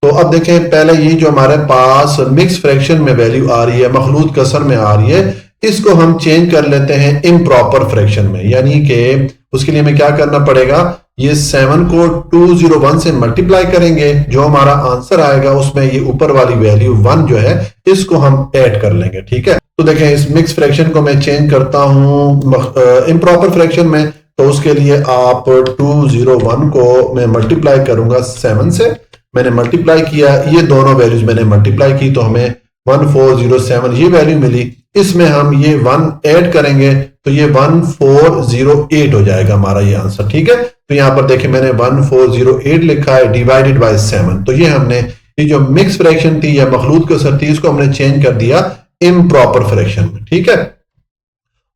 तो अब देखें पहले ये जो हमारे पास मिक्स फ्रैक्शन में वैल्यू आ रही है, मखलूत कसर में आ रही है, इसको हम चेंज कर लेते हैं इम्प्रॉपर फ्रैक्शन में, यानी कि उसके लिए हमें क्या करना पड़ेगा, ये 7 को 201 से मल्टीप्लाई करेंगे, जो हमारा आंसर आएगा उसमें ये ऊपर वाली वैल्यू 1 जो है इसको हम ऐड कर लेंगे, ठीक है। तो देखें इस मिक्स फ्रैक्शन को मैं चेंज करता हूं इम्प्रॉपर फ्रैक्शन में, तो उसके लिए आप 201 को मैं मल्टीप्लाई करूंगा 7 से, मैंने मल्टीप्लाई किया, ये दोनों वैल्यूज मैंने मल्टीप्लाई की तो हमें 1407 ये वैल्यू मिली। इसमें हम ये 1 ऐड करेंगे तो ये 1408 हो जाएगा हमारा ये आंसर, ठीक है। तो यहां पर देखिए मैंने 1408 लिखा है डिवाइडेड बाय 7, तो ये हमने ये जो मिक्स फ्रैक्शन थी या मखलूत कसर थी, इसको हमने चेंज कर दिया इम्प्रॉपर फ्रैक्शन में। ठीक है,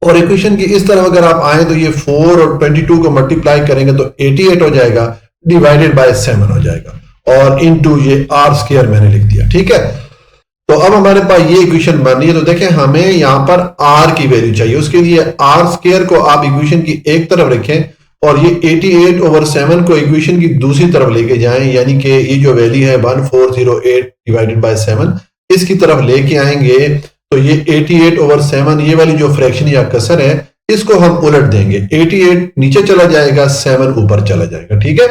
और इक्वेशन की इस तरफ अगर आप आए तो ये 4 और 22 को मल्टीप्लाई करेंगे तो 88 हो जाएगा, डिवाइडेड बाय 7 हो जाएगा, और इनटू ये आर स्क्वायर मैंने लिख दिया। ठीक है, तो अब हमारे पास ये इक्वेशन बन रही है। तो देखें, हमें यहां पर आर की वैल्यू चाहिए, उसके लिए आर स्क्वायर को आप इक्वेशन की एक तरफ रखें और ये 88/7 को इक्वेशन की दूसरी तरफ लेके जाएं, यानी कि ये जो वैल्यू है 1408 डिवाइडेड बाय 7 इसकी तरफ लेके आएंगे तो ये 88/7 ये वाली जो फ्रैक्शन या कसर है इसको हम उलट देंगे, 88 नीचे चला जाएगा, 7 ऊपर चला जाएगा। ठीक है,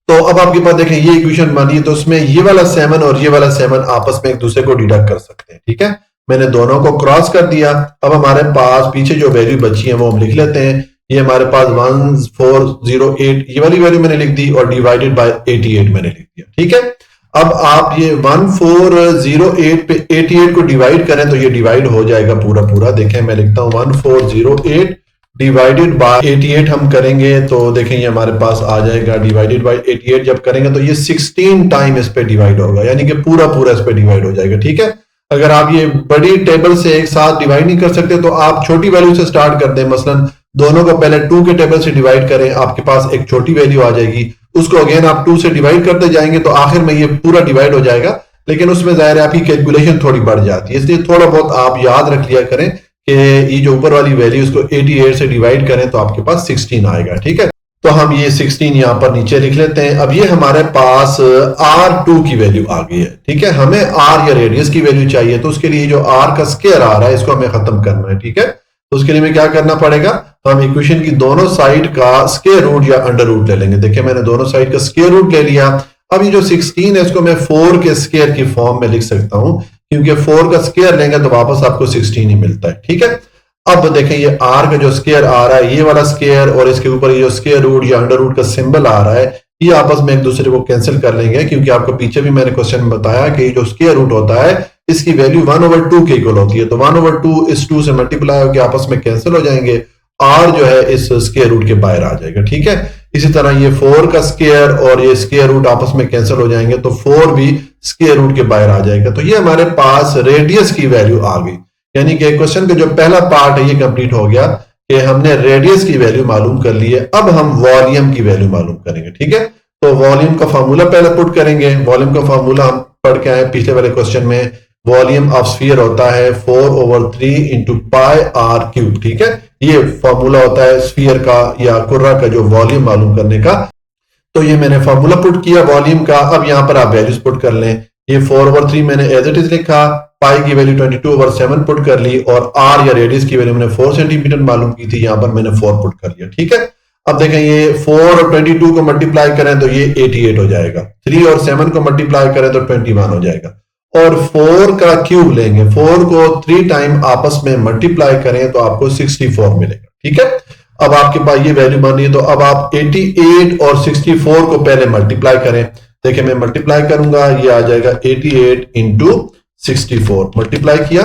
तो अब आपके पास देखें ये इक्वेशन बनी है, तो उसमें ये वाला 7 और ये वाला 7 आपस में एक दूसरे को डिडक्ट कर सकते हैं। ठीक है, मैंने दोनों को क्रॉस कर दिया। अब हमारे पास पीछे जो वैल्यू बची है वो हम लिख लेते हैं। ये हमारे पास 1408 ये वाली वैल्यू मैंने लिख दी और डिवाइडेड बाय 88 मैंने लिख दिया। ठीक है, अब आप ये 1408 पे 88 को डिवाइड करें तो ये डिवाइड हो जाएगा पूरा पूरा। देखें मैं लिखता हूं 1408 डिवाइडेड बाय 88 हम करेंगे तो देखें ये हमारे पास आ जाएगा डिवाइडेड बाय 88 जब करेंगे तो ये 16 टाइम इस पे डिवाइड होगा, यानी कि पूरा पूरा इस पे डिवाइड हो जाएगा। ठीक है, अगर आप ये बड़ी टेबल से एक साथ डिवाइड नहीं कर सकते तो आप छोटी वैल्यू से स्टार्ट कर दें। मसलन दोनों को पहले 2 के टेबल से डिवाइड करें, आपके पास एक छोटी वैल्यू आ जाएगी, उसको अगेन आप 2 से डिवाइड करते जाएंगे तो आखिर में ये पूरा डिवाइड हो जाएगा। लेकिन उसमें जाहिर है आपकी कैलकुलेशन थोड़ी बढ़ जाती है, इसलिए थोड़ा बहुत आप याद रख लिया करें कि ये जो ऊपर वाली वैल्यू इसको 88 से डिवाइड करें तो आपके पास 16 आएगा। ठीक है, तो हम ये 16 यहां पर नीचे लिख लेते हैं। अब ये हमारे पास R2 की वैल्यू आ गई है। ठीक है, हमें R या रेडियस की वैल्यू चाहिए, तो उसके लिए जो R का स्क्वायर आ रहा है इसको हमें खत्म करना है। ठीक है, तो उसके लिए हमें क्या करना पड़ेगा, हम इक्वेशन की दोनों साइड का स्क्वायर रूट या अंडर रूट ले लेंगे। देखिए मैंने दोनों साइड का स्क्वायर रूट ले लिया। अब ये जो 16 है इसको मैं 4 के स्क्वायर की फॉर्म में लिख सकता हूं, क्योंकि 4 का स्क्वायर लेंगे तो वापस आपको 16 ही मिलता है। ठीक है, अब देखें ये R का जो स्क्वायर आ रहा है, ये वाला स्क्वायर और इसके ऊपर ये जो स्क्वायर रूट या अंडर रूट का सिंबल आ रहा है, ये आपस में एक दूसरे को कैंसिल कर लेंगे, क्योंकि आपको पीछे भी मैंने क्वेश्चन में बताया कि जो स्क्वायर रूट होता है इसकी वैल्यू 1/2 के इक्वल होती है। तो 1/2 इस 2 से मल्टीप्लाई होकर आपस में कैंसिल हो जाएंगे, R जो है इस स्क्वायर रूट के बाहर आ जाएगा। ठीक है, इसी तरह ये 4 का स्क्वायर और ये स्क्वायर रूट आपस में कैंसिल हो जाएंगे तो 4 भी स्क्वायर रूट के बाहर आ जाएगा। तो ये हमारे पास रेडियस की वैल्यू आ गई, यानी कि क्वेश्चन का जो पहला पार्ट है ये कंप्लीट हो गया कि हमने रेडियस की वैल्यू मालूम कर ली है। अब हम वॉल्यूम की वैल्यू मालूम करेंगे। ठीक है, तो वॉल्यूम का फार्मूला पहले पुट करेंगे। वॉल्यूम का फार्मूला हम पढ़ के आए पिछले वाले क्वेश्चन में। वॉल्यूम ऑफ स्फीयर होता है 4/3 इंटू पाई आर क्यूब। ठीक है, ये फॉर्मूला होता है स्फीयर का या कुर्रा का जो वॉल्यूम मालूम करने का। तो ये मैंने फॉर्मूला पुट किया वॉल्यूम का। अब यहां पर आप वैल्यूज पुट कर लें। ये 4/3 मैंने एज इट इज लिखा, पाई की वैल्यू 22/7 पुट कर ली और आर या रेडियस की वैल्यू मैंने 4 सेंटीमीटर मालूम की थी, यहां पर मैंने 4 पुट कर लिया। ठीक है, अब देखें ये 4 और 22 को मल्टीप्लाई करें तो ये 88 हो जाएगा, 3 और 7 को मल्टीप्लाई करें तो 21 हो जाएगा, और 4 का क्यूब लेंगे, 4 को 3 टाइम आपस में मल्टीप्लाई करें तो आपको 64 मिलेगा। ठीक है, अब आपके पास ये वैल्यू बन रही है, तो अब आप 88 और 64 को पहले मल्टीप्लाई करें। देखिए मैं मल्टीप्लाई करूंगा, ये आ जाएगा 88 इंटू 64, मल्टीप्लाई किया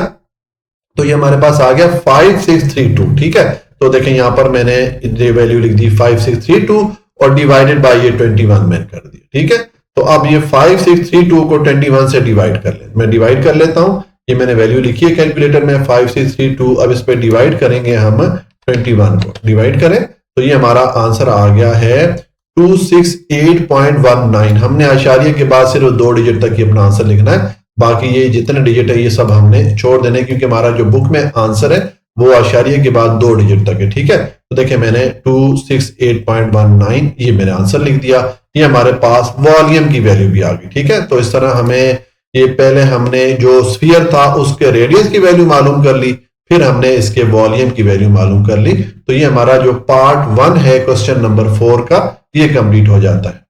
तो ये हमारे पास आ गया 5632। ठीक है, तो देखें यहां पर मैंने ये वैल्यू लिख दी 5632 और डिवाइडेड बाय ये 21 मैंने कर दिया। ठीक है, तो अब ये 5632 को 21 से डिवाइड कर ले, मैं डिवाइड कर लेता हूं। ये मैंने वैल्यू लिखी है कैलकुलेटर में 5632। अब इस पे डिवाइड करेंगे हम 21 को, डिवाइड करें तो ये हमारा आंसर आ गया है 268.19। हमने आशारिये के बाद सिर्फ 2 डिजिट तक ये अपना आंसर लिखना है, बाकी ये जितने डिजिट है ये सब हमने छोड़ देने, क्योंकि हमारा जो बुक में आंसर है वो आशारिये के बाद 2 डिजिट तक है। ठीक है, तो देखिए मैंने 268.19 ये मैंने आंसर लिख दिया। ये हमारे पास वॉल्यूम की वैल्यू भी आ गई। ठीक है, तो इस तरह हमें ये पहले हमने जो स्फीयर था उसके रेडियस की वैल्यू मालूम कर ली, फिर हमने इसके वॉल्यूम की वैल्यू मालूम कर ली। तो ये हमारा जो पार्ट 1 है क्वेश्चन नंबर 4 का, ये कंप्लीट हो जाता है।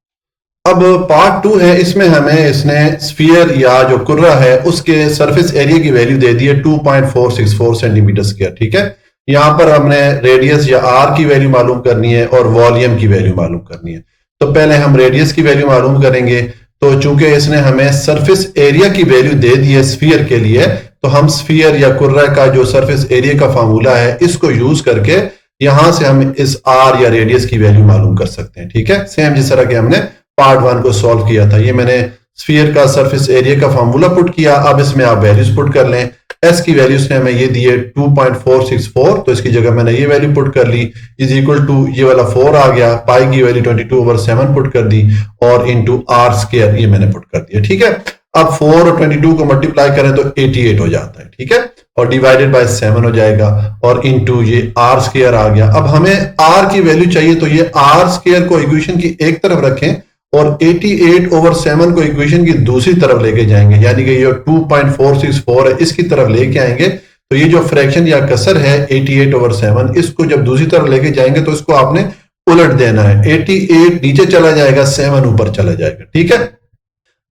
अब पार्ट 2 है, इसमें हमें इसने स्फीयर या जो कुर्रा है उसके सरफेस एरिया की वैल्यू दे दी है 2.464 सेंटीमीटर स्क्वायर। ठीक है, यहां पर हमने रेडियस या आर की वैल्यू मालूम करनी है और वॉल्यूम की वैल्यू मालूम करनी है। तो पहले हम रेडियस की वैल्यू मालूम करेंगे। तो चूंकि इसने हमें सरफेस एरिया की वैल्यू दे दी है स्फीयर के लिए, तो हम स्फीयर या कुर्रा का जो सरफेस एरिया का फार्मूला है इसको यूज करके यहां से हम इस आर या रेडियस की वैल्यू मालूम कर सकते हैं। ठीक है, सेम जिस तरह के हमने पार्ट 1 को सॉल्व किया था। ये मैंने स्फीयर का सरफेस एरिया का फार्मूला पुट किया। अब इसमें आप वैल्यूज पुट कर लें। एस की वैल्यूज ने हमें ये दिए 2.464, तो इसकी जगह मैंने ये वैल्यू पुट कर ली, इज इक्वल टू ये वाला 4 आ गया, पाई की वैल्यू 22/7 पुट कर दी, और इंटू आर स्क्वायर ये मैंने पुट कर दिया। ठीक है, अब 4 और 22 को मल्टीप्लाई करें तो 88 हो जाता है। ठीक है, और डिवाइडेड बाय 7 हो जाएगा, और इंटू ये आर स्क्वायर आ गया। अब हमें आर की वैल्यू चाहिए, तो ये आर स्क्वायर को इक्वेशन की एक तरफ रखें और 88/7 को इक्वेशन की दूसरी तरफ लेके जाएंगे, यानी कि ये 2.464 है इसकी तरफ लेके आएंगे। तो ये जो फ्रैक्शन या कसर है 88/7, इसको जब दूसरी तरफ लेके जाएंगे तो इसको आपने उलट देना है। 88 नीचे चला जाएगा, 7 ऊपर चला जाएगा। ठीक है,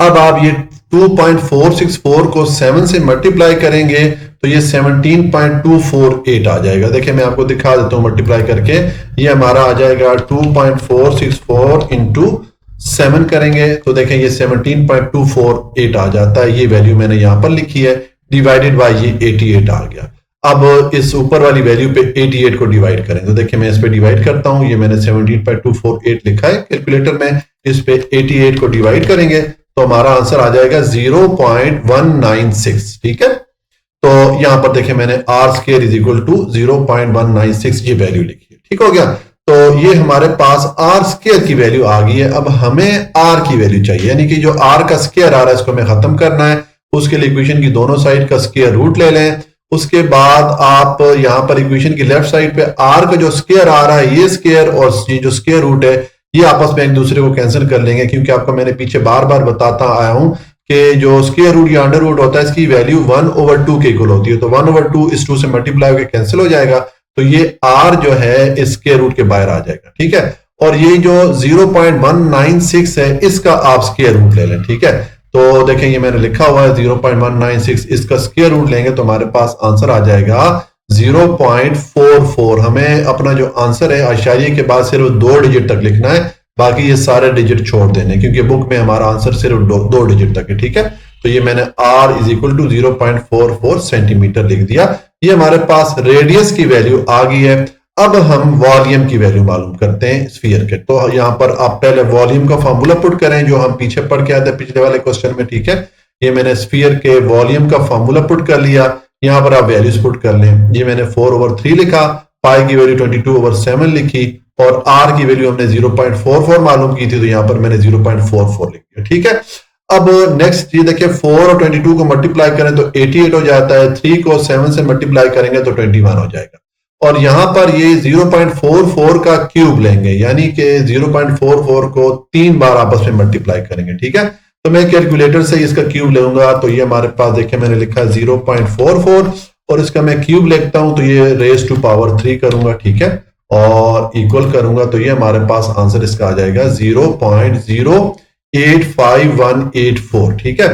अब आप ये 2.464 को 7 से मल्टीप्लाई करेंगे तो ये 17.248 आ जाएगा। देखिए मैं आपको दिखा देता हूं मल्टीप्लाई करके, ये हमारा आ जाएगा 2.464 इंटू 7 करेंगे तो देखें ये 17.248 आ जाता है। ये वैल्यू मैंने यहां पर लिखी है, डिवाइडेड बाय ये 88 आ गया। अब इस ऊपर वाली वैल्यू पे 88 को डिवाइड करें तो देखिए मैं इस पे डिवाइड करता हूं, ये मैंने 17.248 लिखा है कैलकुलेटर में, इस पे 88 को डिवाइड करेंगे तो हमारा आंसर आ जाएगा 0.196। ठीक है, तो यहां पर देखिए मैंने R square is equal to 0.196 ये वैल्यू लिखी है। ठीक हो गया, तो ये हमारे पास आर स्क्वायर की वैल्यू आ गई है। अब हमें आर की वैल्यू चाहिए, यानी कि जो आर का स्क्वायर आ रहा है इसको हमें खत्म करना है। उसके लिए इक्वेशन की दोनों साइड का स्क्वायर रूट ले लें। उसके बाद आप यहां पर इक्वेशन की लेफ्ट साइड पे आर का जो स्क्वायर आ रहा है ये स्क्वायर और ये जो स्क्वायर रूट है ये आपस में एक दूसरे को कैंसिल कर लेंगे, क्योंकि आपको मैंने पीछे बार बार बताता आया हूं कि जो स्क्वायर रूट या अंडर रूट होता है इसकी वैल्यू 1/2 के इक्वल होती है। तो 1/2 इस 2 से मल्टीप्लाई होकर कैंसिल हो जाएगा, तो ये r जो है इस स्क्वायर रूट के बाहर आ जाएगा। ठीक है, और ये जो 0.196 है इसका आप स्क्वायर रूट ले लें। ठीक है, तो देखें ये मैंने लिखा हुआ है 0.196, इसका स्क्वायर रूट लेंगे तो हमारे पास आंसर आ जाएगा 0.44। हमें अपना जो आंसर है आशारिये के बाद सिर्फ 2 डिजिट तक लिखना है, बाकी ये सारे डिजिट छोड़ देने, क्योंकि बुक में हमारा आंसर सिर्फ 2 डिजिट तक है। ठीक है, तो ये मैंने r is equal to 0.44 centimetre लिख दिया। ये हमारे पास रेडियस की वैल्यू आ गई है। अब हम वॉल्यूम की वैल्यू मालूम करते हैं स्फीयर के। तो यहां पर आप पहले वॉल्यूम का फॉर्मूला पुट करें जो हम पीछे पढ़ के आते हैं पिछले वाले क्वेश्चन में। ठीक है, ये मैंने स्फीयर के वॉल्यूम का फॉर्मूला पुट कर लिया। यहां पर आप वैल्यूज पुट कर लें। ये मैंने 4/3 लिखा, पाई की वैल्यू 22/7 लिखी, और r की वैल्यू हमने 0.44 मालूम की थी तो यहां पर मैंने 0.44 लिख दिया। ठीक है, अब नेक्स्ट ये देखिए 4 और 22 को मल्टीप्लाई करें तो 88 हो जाता है, 3 को 7 से मल्टीप्लाई करेंगे तो 21 हो जाएगा। और यहां पर ये 0.44 का क्यूब लेंगे, यानी कि 0.44 को 3 बार आपस में मल्टीप्लाई करेंगे। ठीक है, तो मैं कैलकुलेटर से इसका क्यूब लूंगा तो ये हमारे पास देखिए मैंने लिखा है 0.44 और इसका मैं क्यूब लिखता हूं तो ये रेज टू पावर 3 करूंगा। ठीक है, और इक्वल करूंगा तो ये हमारे पास आंसर इसका आ जाएगा 0.085184। ठीक है,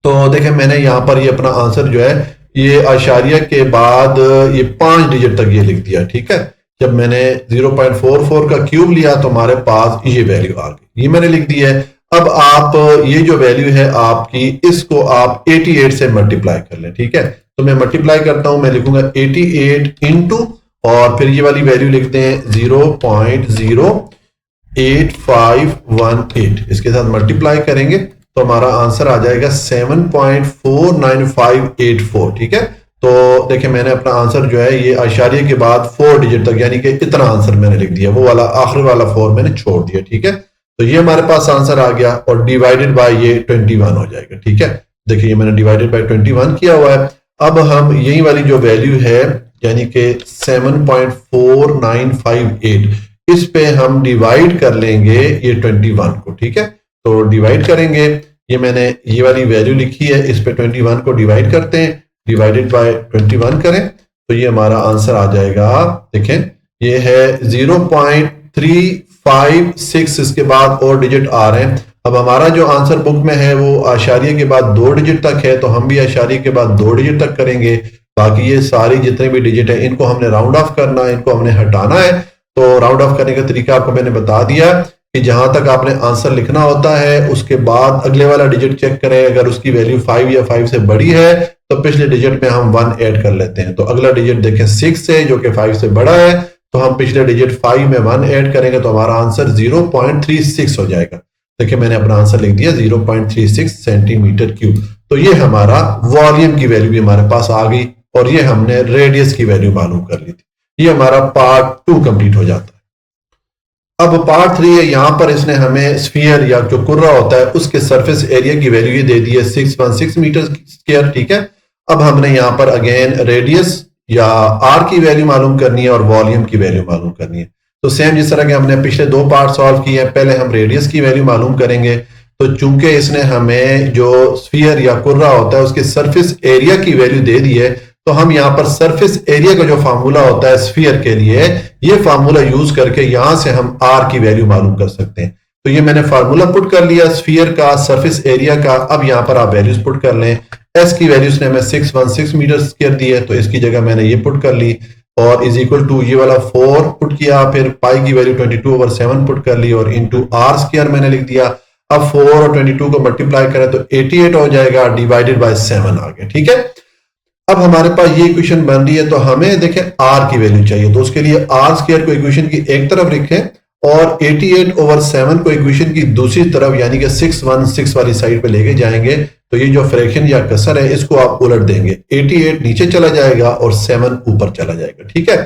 तो देखें मैंने यहां पर ये अपना आंसर जो है ये आशारिया के बाद ये 5 डिजिट तक ये लिख दिया। ठीक है, जब मैंने 0.44 का क्यूब लिया तो हमारे पास ये वैल्यू आ गई, ये मैंने लिख दी है। अब आप ये जो वैल्यू है आपकी इसको आप 88 से मल्टीप्लाई कर लें। ठीक है, तो मैं मल्टीप्लाई करता हूं, मैं लिखूंगा 88 इंटू और फिर ये वाली वैल्यू लिखते हैं 0.08518, इसके साथ मल्टीप्लाई करेंगे तो हमारा आंसर आ जाएगा 7.49584। ठीक है, तो देखिए मैंने अपना आंसर जो है ये आशारिये के बाद 4 डिजिट तक, यानी कि इतना आंसर मैंने लिख दिया, वो वाला आखिरी वाला 4 मैंने छोड़ दिया। ठीक है, तो ये हमारे पास आंसर आ गया और डिवाइडेड बाय ये 21 हो जाएगा। ठीक है, देखिए ये मैंने डिवाइडेड बाय 21 किया हुआ है। अब हम यही वाली जो वैल्यू है यानी कि 7.4958 इस पे हम डिवाइड कर लेंगे ये 21 को। ठीक है, तो डिवाइड करेंगे, ये मैंने ये वाली वैल्यू लिखी है, इस पे 21 को डिवाइड करते हैं, डिवाइडेड बाय 21 करें तो ये हमारा आंसर आ जाएगा, देखें ये है 0.356, इसके बाद और डिजिट आ रहे हैं। अब हमारा जो आंसर बुक में है वो आशारिये के बाद 2 डिजिट तक है, तो हम भी आशारिये के बाद 2 डिजिट तक करेंगे। बाकी ये सारी जितने भी डिजिट है इनको हमने राउंड ऑफ करना है, इनको हमने हटाना है। तो राउंड ऑफ करने का तरीका आपको मैंने बता दिया कि जहां तक आपने आंसर लिखना होता है उसके बाद अगले वाला डिजिट चेक करें, अगर उसकी वैल्यू 5 या 5 से बड़ी है तो पिछले डिजिट में हम 1 ऐड कर लेते हैं। तो अगला डिजिट देखें 6 है जो कि 5 से बड़ा है, तो हम पिछले डिजिट 5 में 1 ऐड करेंगे तो हमारा आंसर 0.36 हो जाएगा। देखिए मैंने अपना आंसर लिख दिया 0.36 सेंटीमीटर क्यूब। तो ये हमारा वॉल्यूम की वैल्यू भी हमारे पास आ गई और ये हमने रेडियस की वैल्यू मालूम कर ली थी। ये हमारा पार्ट 2 कंप्लीट हो जाता है। अब पार्ट 3 है, यहां पर इसने हमें स्फीयर या जो कुर्रा होता है उसके सरफेस एरिया की वैल्यू ये दे दी है 616 मीटर स्क्वायर। ठीक है, अब हमने यहां पर अगेन रेडियस या आर की वैल्यू मालूम करनी है और वॉल्यूम की वैल्यू मालूम करनी है। तो सेम जिस तरह के हमने पिछले 2 पार्ट सॉल्व किए हैं, पहले हम रेडियस की वैल्यू मालूम करेंगे। तो चूंकि इसने हमें जो स्फीयर या कुर्रा होता है उसके सरफेस एरिया की वैल्यू दे दी है, तो हम यहां पर सरफेस एरिया का जो फार्मूला होता है स्फीयर के लिए, ये फार्मूला यूज करके यहां से हम आर की वैल्यू मालूम कर सकते हैं। तो ये मैंने फार्मूला पुट कर लिया स्फीयर का, सरफेस एरिया का। अब यहां पर आप वैल्यूज पुट कर लें। एस की वैल्यूज ने हमें 616 मीटर स्क्वायर दी है, तो इसकी जगह मैंने ये पुट कर ली और इज इक्वल टू ये वाला 4 पुट किया, फिर पाई की वैल्यू 22/7 पुट कर ली और इनटू आर स्क्वायर मैंने लिख दिया। अब 4 और 22 को मल्टीप्लाई करें तो 88 हो जाएगा, डिवाइडेड बाय 7 आ गया। ठीक है, अब हमारे पास ये इक्वेशन बन रही है, तो हमें देखें आर की वैल्यू चाहिए। तो उसके लिए आर स्क्वायर को इक्वेशन की एक तरफ लिखें और 88/7 को इक्वेशन की दूसरी तरफ यानी कि 616 वाली साइड पे लेके जाएंगे। तो ये जो फ्रैक्शन या कसर है इसको आप उलट देंगे, 88 नीचे चला जाएगा और 7 ऊपर चला जाएगा। ठीक है,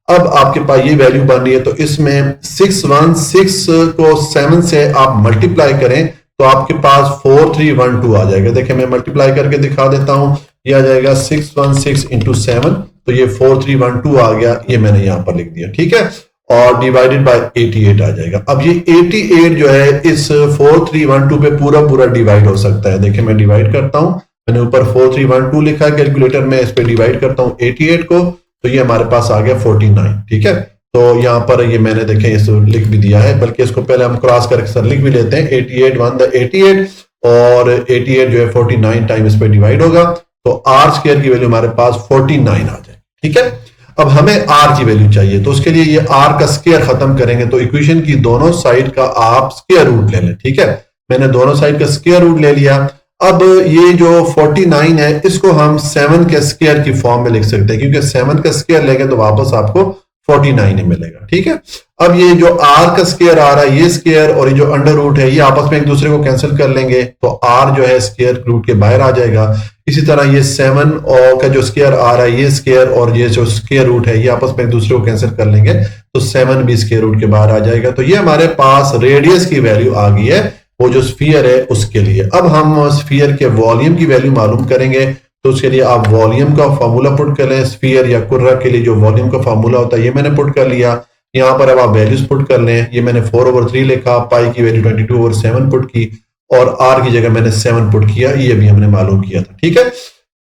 अब आपके पास ये वैल्यू बन रही है, तो इसमें 616 को 7 से आप मल्टीप्लाई करें तो आपके पास 4312 आ जाएगा। देखिए मैं मल्टीप्लाई करके दिखा देता हूं, ये आ जाएगा 616 इंटू 7, तो ये 4312 आ गया, ये मैंने यहां पर लिख दिया। ठीक है, और डिवाइडेड बाय 88 आ जाएगा। अब ये 88 जो है इस 4312 पे पूरा पूरा डिवाइड हो सकता है। देखिए मैं डिवाइड करता हूं, मैंने ऊपर 4312 लिखा है कैलकुलेटर में, इस पे डिवाइड करता हूं 88 को, तो ये हमारे पास आ गया 49। ठीक है, तो यहां पर ये मैंने देखें इस लिख भी दिया है, बल्कि इसको पहले हम क्रॉस करके सर लिख भी लेते हैं। 88 1 द 88 और 88 जो है 49 टाइम इस पे डिवाइड होगा, तो आर स्क्वायर की वैल्यू हमारे पास 49 आ जाए। ठीक है, अब हमें आर की वैल्यू चाहिए, तो उसके लिए ये आर का स्क्वायर खत्म करेंगे, तो इक्वेशन की दोनों साइड का आप स्क्वायर रूट ले लें। ठीक है, मैंने दोनों साइड का स्क्वायर रूट ले लिया। अब ये जो 49 है इसको हम 7 के स्क्वायर की फॉर्म में लिख सकते हैं, क्योंकि 7 का स्क्वायर लेंगे तो वापस आपको 49 ही मिलेगा। ठीक है, अब ये जो आर का स्क्वायर आ रहा है, ये स्क्वायर और ये जो अंडर रूट है, ये आपस में एक दूसरे को कैंसिल कर लेंगे, तो आर जो है स्क्वायर रूट के बाहर आ जाएगा। इसी तरह ये 7 और का जो स्क्वायर आ रहा है, ये स्क्वायर और ये जो स्क्वायर रूट है, ये आपस में एक दूसरे को कैंसिल कर लेंगे, तो 7 भी स्क्वायर रूट के बाहर आ जाएगा। तो ये हमारे पास रेडियस की वैल्यू आ गई है, वो जो स्फीयर है उसके लिए। अब हम स्फीयर के वॉल्यूम की वैल्यू मालूम करेंगे, तो उसके लिए आप वॉल्यूम का फार्मूला पुट कर लें। स्फीयर या कुर्रा के लिए जो वॉल्यूम का फार्मूला होता है ये मैंने पुट कर लिया। यहां पर अब आप वैल्यूज पुट कर लें, ये मैंने 4/3 लिखा, पाई की वैल्यू 22/7 पुट की और आर की जगह मैंने 7 पुट किया, ये भी हमने मालूम किया था। ठीक है,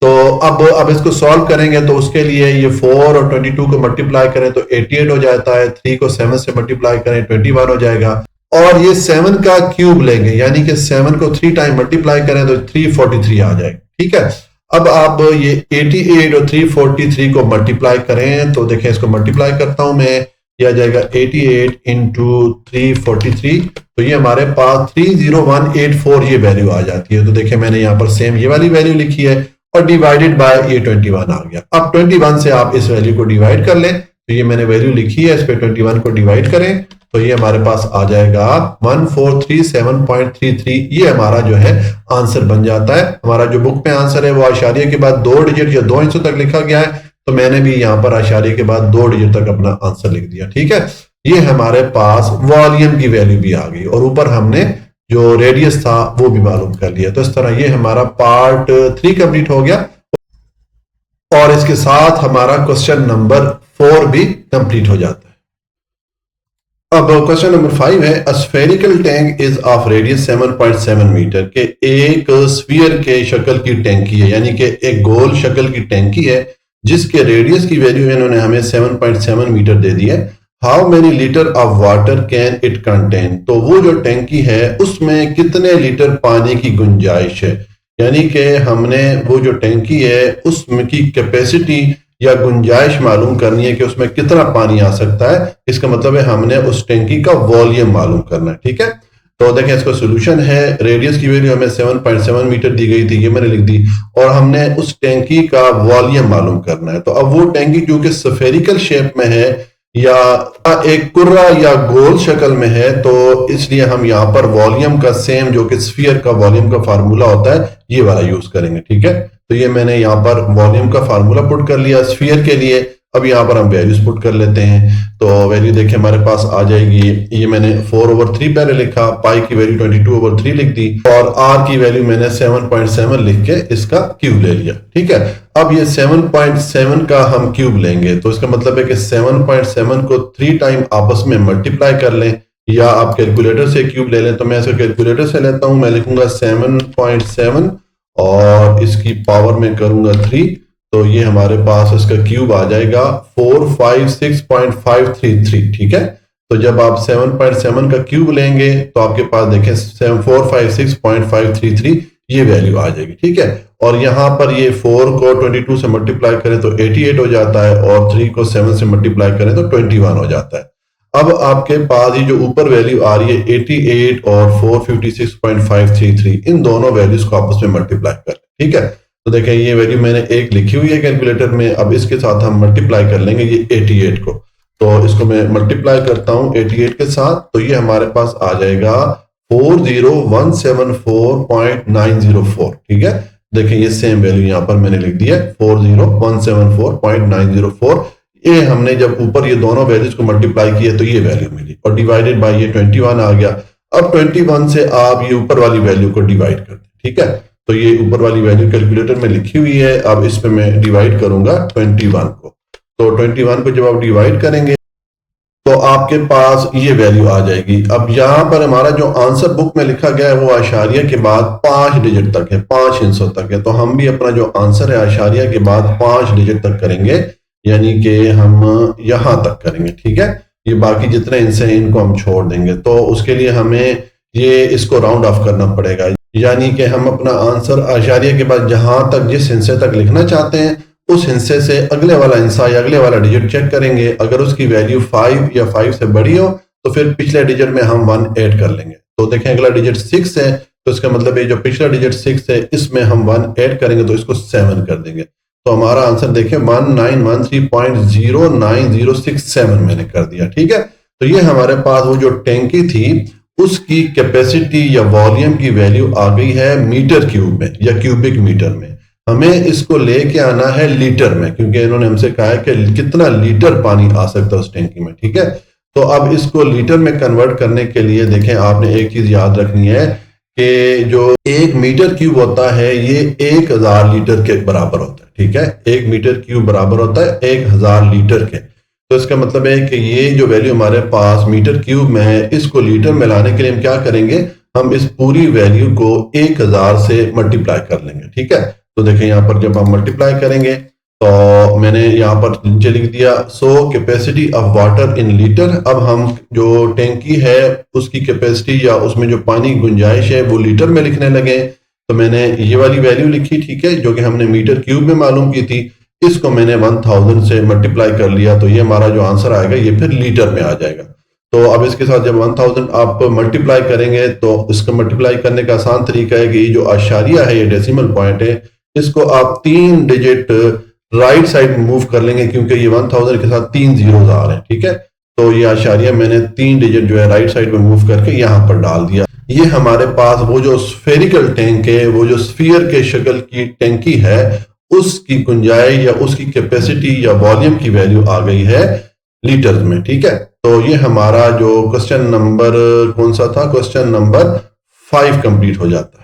तो अब इसको सॉल्व करेंगे, तो उसके लिए ये 4 और 22 को मल्टीप्लाई करें तो 88 हो जाता है, 3 को 7 से मल्टीप्लाई करें 21 हो जाएगा, और ये 7 का क्यूब लेंगे यानी कि 7 को 3 टाइम मल्टीप्लाई करें तो 343 आ जाएगा। ठीक है, अब आप ये 88 और 343 को मल्टीप्लाई करें, तो देखें इसको मल्टीप्लाई करता हूं मैं, यह आ जाएगा 88 इंटू 343, तो ये हमारे पास 30184 ये वैल्यू आ जाती है। तो देखें मैंने यहाँ पर सेम ये वाली वैल्यू लिखी है और डिवाइडेड बाय ये 21 आ गया। अब 21 से आप इस वैल्यू को डिवाइड कर लें, तो ये मैंने वैल्यू लिखी है, इस पे 21 को डिवाइड करें तो ये हमारे पास आ जाएगा 1437.33। ये हमारा जो है आंसर बन जाता है। हमारा जो बुक में आंसर है वो आशारिया के बाद 2 डिजिट या 2 इंचों तक लिखा गया है, तो मैंने भी यहाँ पर आशारिया के बाद 2 डिजिट तक अपना आंसर लिख दिया। ठीक है, ये हमारे पास वॉल्यूम की वैल्यू भी आ गई और ऊपर हमने जो रेडियस था वो भी मालूम कर लिया। तो इस तरह ये हमारा पार्ट 3 कंप्लीट हो गया और इसके साथ हमारा क्वेश्चन नंबर 4 भी कंप्लीट हो जाता है। अब क्वेश्चन नंबर 5 है, a spherical tank is of radius 7.7 metre के एक स्फीयर के शक्ल की टैंकी है, यानी कि एक गोल शक्ल की टैंकी है जिसके रेडियस की वैल्यू इन्होंने हमें 7.7 मीटर दे दी है। How many litre of water can it contain, तो वो जो टैंकी है उसमें कितने लीटर पानी की गुंजाइश है, यानी कि हमने वो जो टैंकी है उसमें की कैपेसिटी या गुंजाइश मालूम करनी है कि उसमें कितना पानी आ सकता है। इसका मतलब है हमने उस टैंकी का वॉल्यूम मालूम करना है। ठीक है, तो देखें इसका सोल्यूशन है, रेडियस की वैल्यू हमें 7.7 मीटर दी गई थी, ये मैंने लिख दी, और हमने उस टैंकी का वॉल्यूम मालूम करना है। तो अब वो टैंकी क्योंकि स्फेरिकल शेप में है या एक कुर्रा या गोल शक्ल में है, तो इसलिए हम यहाँ पर वॉल्यूम का सेम जो कि स्फीयर का वॉल्यूम का फार्मूला होता है ये वाला यूज करेंगे। ठीक है, तो ये मैंने यहाँ पर वॉल्यूम का फार्मूला पुट कर लिया स्फीयर के लिए। अब यहाँ पर हम वैल्यूज पुट कर लेते हैं, तो वैल्यू देखिए हमारे पास आ जाएगी। ये मैंने 4/3 पहले लिखा, पाई की वैल्यू 22/3 लिख दी, और आर की वैल्यू मैंने 7.7 लिख के इसका क्यूब ले लिया। ठीक है, अब ये 7.7 का हम क्यूब लेंगे, तो इसका मतलब है कि 7.7 को 3 टाइम आपस में मल्टीप्लाई कर लें, या आप कैलकुलेटर से क्यूब ले लें। तो मैं इसको कैलकुलेटर से लेता हूं, मैं लिखूंगा 7.7 और इसकी पावर में करूंगा 3, तो ये हमारे पास इसका क्यूब आ जाएगा 456.533। ठीक है, तो जब आप 7.7 का क्यूब लेंगे तो आपके पास देखें 456.533 ये वैल्यू आ जाएगी। ठीक है, और यहाँ पर ये 4 को 22 से मल्टीप्लाई करें तो 88 हो जाता है, और 3 को 7 से मल्टीप्लाई करें तो 21 हो जाता है। अब आपके पास ये जो ऊपर वैल्यू आ रही है 88 और 456.533, इन दोनों वैल्यूज को आपस में मल्टीप्लाई करें। ठीक है, तो देखें ये वैल्यू मैंने एक लिखी हुई है कैलकुलेटर में, अब इसके साथ हम मल्टीप्लाई कर लेंगे ये 88 को। तो इसको मैं मल्टीप्लाई करता हूं 88 के साथ, तो ये हमारे पास आ जाएगा 40174.904। ठीक है, देखें ये सेम वैल्यू यहाँ पर मैंने लिख दिया 40174.904। ये हमने जब ऊपर ये दोनों वैल्यूज को मल्टीप्लाई किए तो ये वैल्यू मिली, और डिवाइडेड बाय ये 21 आ गया। अब 21 से आप ये ऊपर वाली वैल्यू को डिवाइड कर दें। ठीक है, तो ये ऊपर वाली वैल्यू कैलकुलेटर में लिखी हुई है, अब इस पे मैं डिवाइड करूंगा 21 को। तो 21 को जब आप डिवाइड करेंगे तो आपके पास ये वैल्यू आ जाएगी। अब यहाँ पर हमारा जो आंसर बुक में लिखा गया है वो आशारिया के बाद 5 डिजिट तक है, 5 हिस्सों तक है। तो हम भी अपना जो आंसर है आशारिया के बाद 5 डिजिट तक करेंगे, यानी कि हम यहां तक करेंगे। ठीक है, ये बाकी जितने हिस्से हैं इनको हम छोड़ देंगे। तो उसके लिए हमें ये इसको राउंड ऑफ करना पड़ेगा, यानी कि हम अपना आंसर आशारिया के बाद जहां तक जिस हिस्से तक लिखना चाहते हैं उस हिस्से से अगले वाला हिस्सा या अगले वाला डिजिट चेक करेंगे। अगर उसकी वैल्यू 5 या 5 से बड़ी हो तो फिर पिछले डिजिट में हम 1 ऐड कर लेंगे। तो देखें अगला डिजिट 6 है, तो इसका मतलब है जो पिछला डिजिट 6 है इसमें हम 1 ऐड करेंगे तो इसको 7 कर देंगे। तो हमारा आंसर देखें 1913.09067 मैंने कर दिया। ठीक है, तो ये हमारे पास वो जो टैंकी थी उसकी कैपेसिटी या वॉल्यूम की वैल्यू आ गई है मीटर क्यूब में या क्यूबिक मीटर में। हमें इसको लेके आना है लीटर में, क्योंकि इन्होंने हमसे कहा है कि कितना लीटर पानी आ सकता है उस टैंकी में। ठीक है, तो अब इसको लीटर में कन्वर्ट करने के लिए देखें आपने एक चीज याद रखनी है कि जो 1 मीटर क्यूब होता है ये 1000 लीटर के बराबर होता है। ठीक है, 1 मीटर क्यूब बराबर होता है 1000 लीटर के। तो इसका मतलब है कि ये जो वैल्यू हमारे पास मीटर क्यूब में है इसको लीटर में लाने के लिए हम क्या करेंगे, हम इस पूरी वैल्यू को 1000 से मल्टीप्लाई कर लेंगे। ठीक है, तो देखें यहाँ पर जब हम मल्टीप्लाई करेंगे तो मैंने यहाँ पर नीचे लिख दिया so capacity of water in litre. अब हम जो टैंकी है उसकी कैपेसिटी या उसमें जो पानी गुंजाइश है वो लीटर में लिखने लगे। तो मैंने ये वाली वैल्यू लिखी, ठीक है, जो कि हमने मीटर क्यूब में मालूम की थी, इसको मैंने 1000 से मल्टीप्लाई कर लिया, तो ये हमारा जो आंसर आएगा ये फिर लीटर में आ जाएगा। तो अब इसके साथ जब 1000 आप मल्टीप्लाई करेंगे तो इसको मल्टीप्लाई करने का आसान तरीका है कि ये जो आशारिया है ये डेसिमल पॉइंट है, इसको आप 3 डिजिट राइट साइड मूव कर लेंगे, क्योंकि ये 1000 के साथ 3 जीरोस आ रहे हैं। ठीक है, तो ये आशारिया मैंने 3 डिजिट जो है राइट साइड में मूव करके यहां पर डाल दिया। ये हमारे पास वो जो स्फेरिकल टैंक है, वो जो स्फीयर के शक्ल की टैंकी है, उसकी गुंजाइश या उसकी कैपेसिटी या वॉल्यूम की वैल्यू आ गई है लीटर्स में। ठीक है, तो ये हमारा जो क्वेश्चन नंबर कौन सा था, क्वेश्चन नंबर 5 कंप्लीट हो जाता है।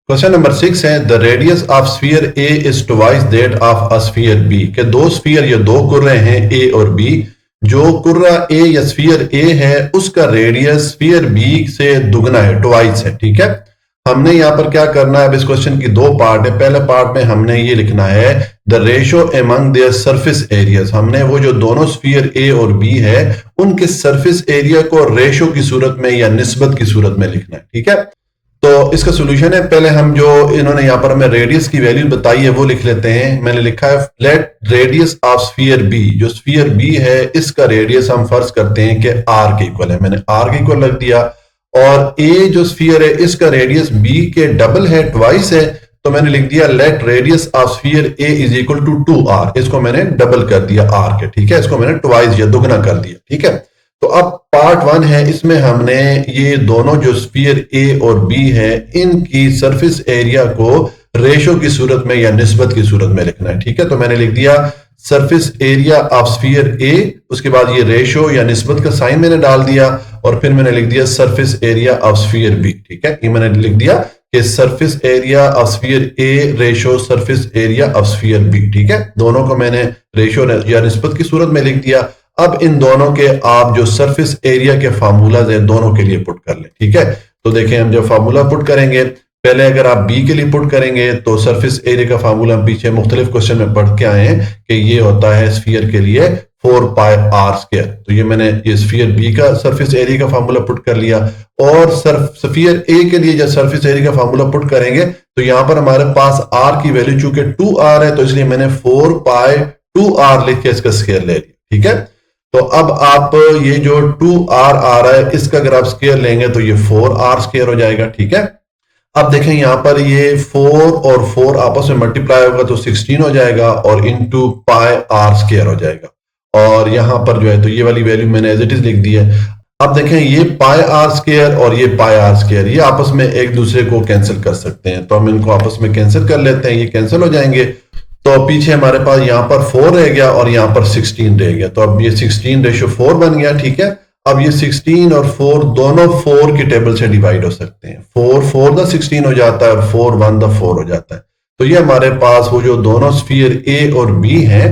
क्वेश्चन नंबर 6 है the radius of sphere A is twice that of a sphere B. के दो स्फीयर या दो कुर्रे हैं ए और बी, जो कुर्रा ए या स्फीयर ए है उसका रेडियस स्फीयर बी से दुगना है, ट्वाइस है। ठीक है, हमने यहां पर क्या करना है, अब इस क्वेश्चन की 2 पार्ट है। पहले पार्ट में हमने ये लिखना है the ratio among their surface areas. हमने वो जो दोनों स्फीयर ए और बी है उनके सरफेस एरिया को रेशो की सूरत में या निस्बत की सूरत में लिखना है। ठीक है, तो इसका सोल्यूशन है, पहले हम जो इन्होंने यहां पर हमें रेडियस की वैल्यू बताई है वो लिख लेते हैं। मैंने लिखा है let radius of sphere B, जो स्फीयर बी है इसका रेडियस हम फर्ज करते हैं कि आर के इक्वल है, मैंने आर के इक्वल रख दिया। और ए जो स्फीयर है इसका रेडियस बी के डबल है, ट्वाइस है, तो मैंने लिख दिया let radius of sphere A is equal to 2r, इसको मैंने डबल कर दिया r के, ठीक है, इसको मैंने ट्वाइस या दुगना कर दिया, ठीक है। तो अब पार्ट 1 है, इसमें हमने ये दोनों जो स्फीयर ए और बी है इनकी सरफेस एरिया को रेशो की सूरत में या निस्बत की सूरत में लिखना है, ठीक है। तो मैंने लिख दिया सरफेस एरिया ऑफ स्फीयर ए, उसके बाद ये रेशो या निस्बत का साइन मैंने डाल दिया, और फिर मैंने लिख दिया surface area of sphere B, ठीक है। ये मैंने लिख दिया कि surface area of sphere A ratio surface area of sphere B, ठीक है। दोनों को मैंने रेशो या निस्बत की सूरत में लिख दिया। अब इन दोनों के आप जो सरफेस एरिया के फार्मूलाज हैं दोनों के लिए पुट कर लें, ठीक है। तो देखें हम जब फार्मूला पुट करेंगे, पहले अगर आप बी के लिए पुट करेंगे तो सरफेस एरिया का फार्मूला हम पीछे मुख्तलिफ क्वेश्चन में पढ़ के आए हैं कि ये होता है स्फीयर के लिए 4 पाई आर स्क्वायर। तो ये मैंने ये स्फीयर बी का सरफेस एरिया का फार्मूला पुट कर लिया, और स्फीयर ए के लिए जब सरफेस एरिया का फार्मूला पुट करेंगे तो यहां पर हमारे पास आर की वैल्यू चूंकि 2r है, तो इसलिए मैंने 4 पाई 2r लिख के इसका स्क्वायर ले लिया, ठीक है। तो अब आप ये जो 2r आ रहा है इसका अगर आप स्क्वायर लेंगे तो ये 4r स्क्वायर हो जाएगा, ठीक है। अब देखें यहां पर ये 4 और 4 आपस में मल्टीप्लाई होगा तो 16 हो जाएगा, और इनटू पाई आर स्क्वायर हो जाएगा, और यहां पर जो है तो ये वाली वैल्यू मैंने एज इट इज लिख दी है। अब देखें ये पाई आर स्क्वायर और ये पाई आर स्क्वायर ये आपस में एक दूसरे को कैंसिल कर सकते हैं, तो हम इनको आपस में कैंसिल कर लेते हैं, ये कैंसिल हो जाएंगे। तो पीछे हमारे पास यहाँ पर 4 रह गया और यहाँ पर 16 रह गया, तो अब ये 16:4 बन गया, ठीक है। अब ये 16 और 4 दोनों 4 की टेबल से डिवाइड हो सकते हैं, 4 16 हो जाता है और 4 4 हो जाता है। तो ये हमारे पास वो जो दोनों स्फीयर ए और बी हैं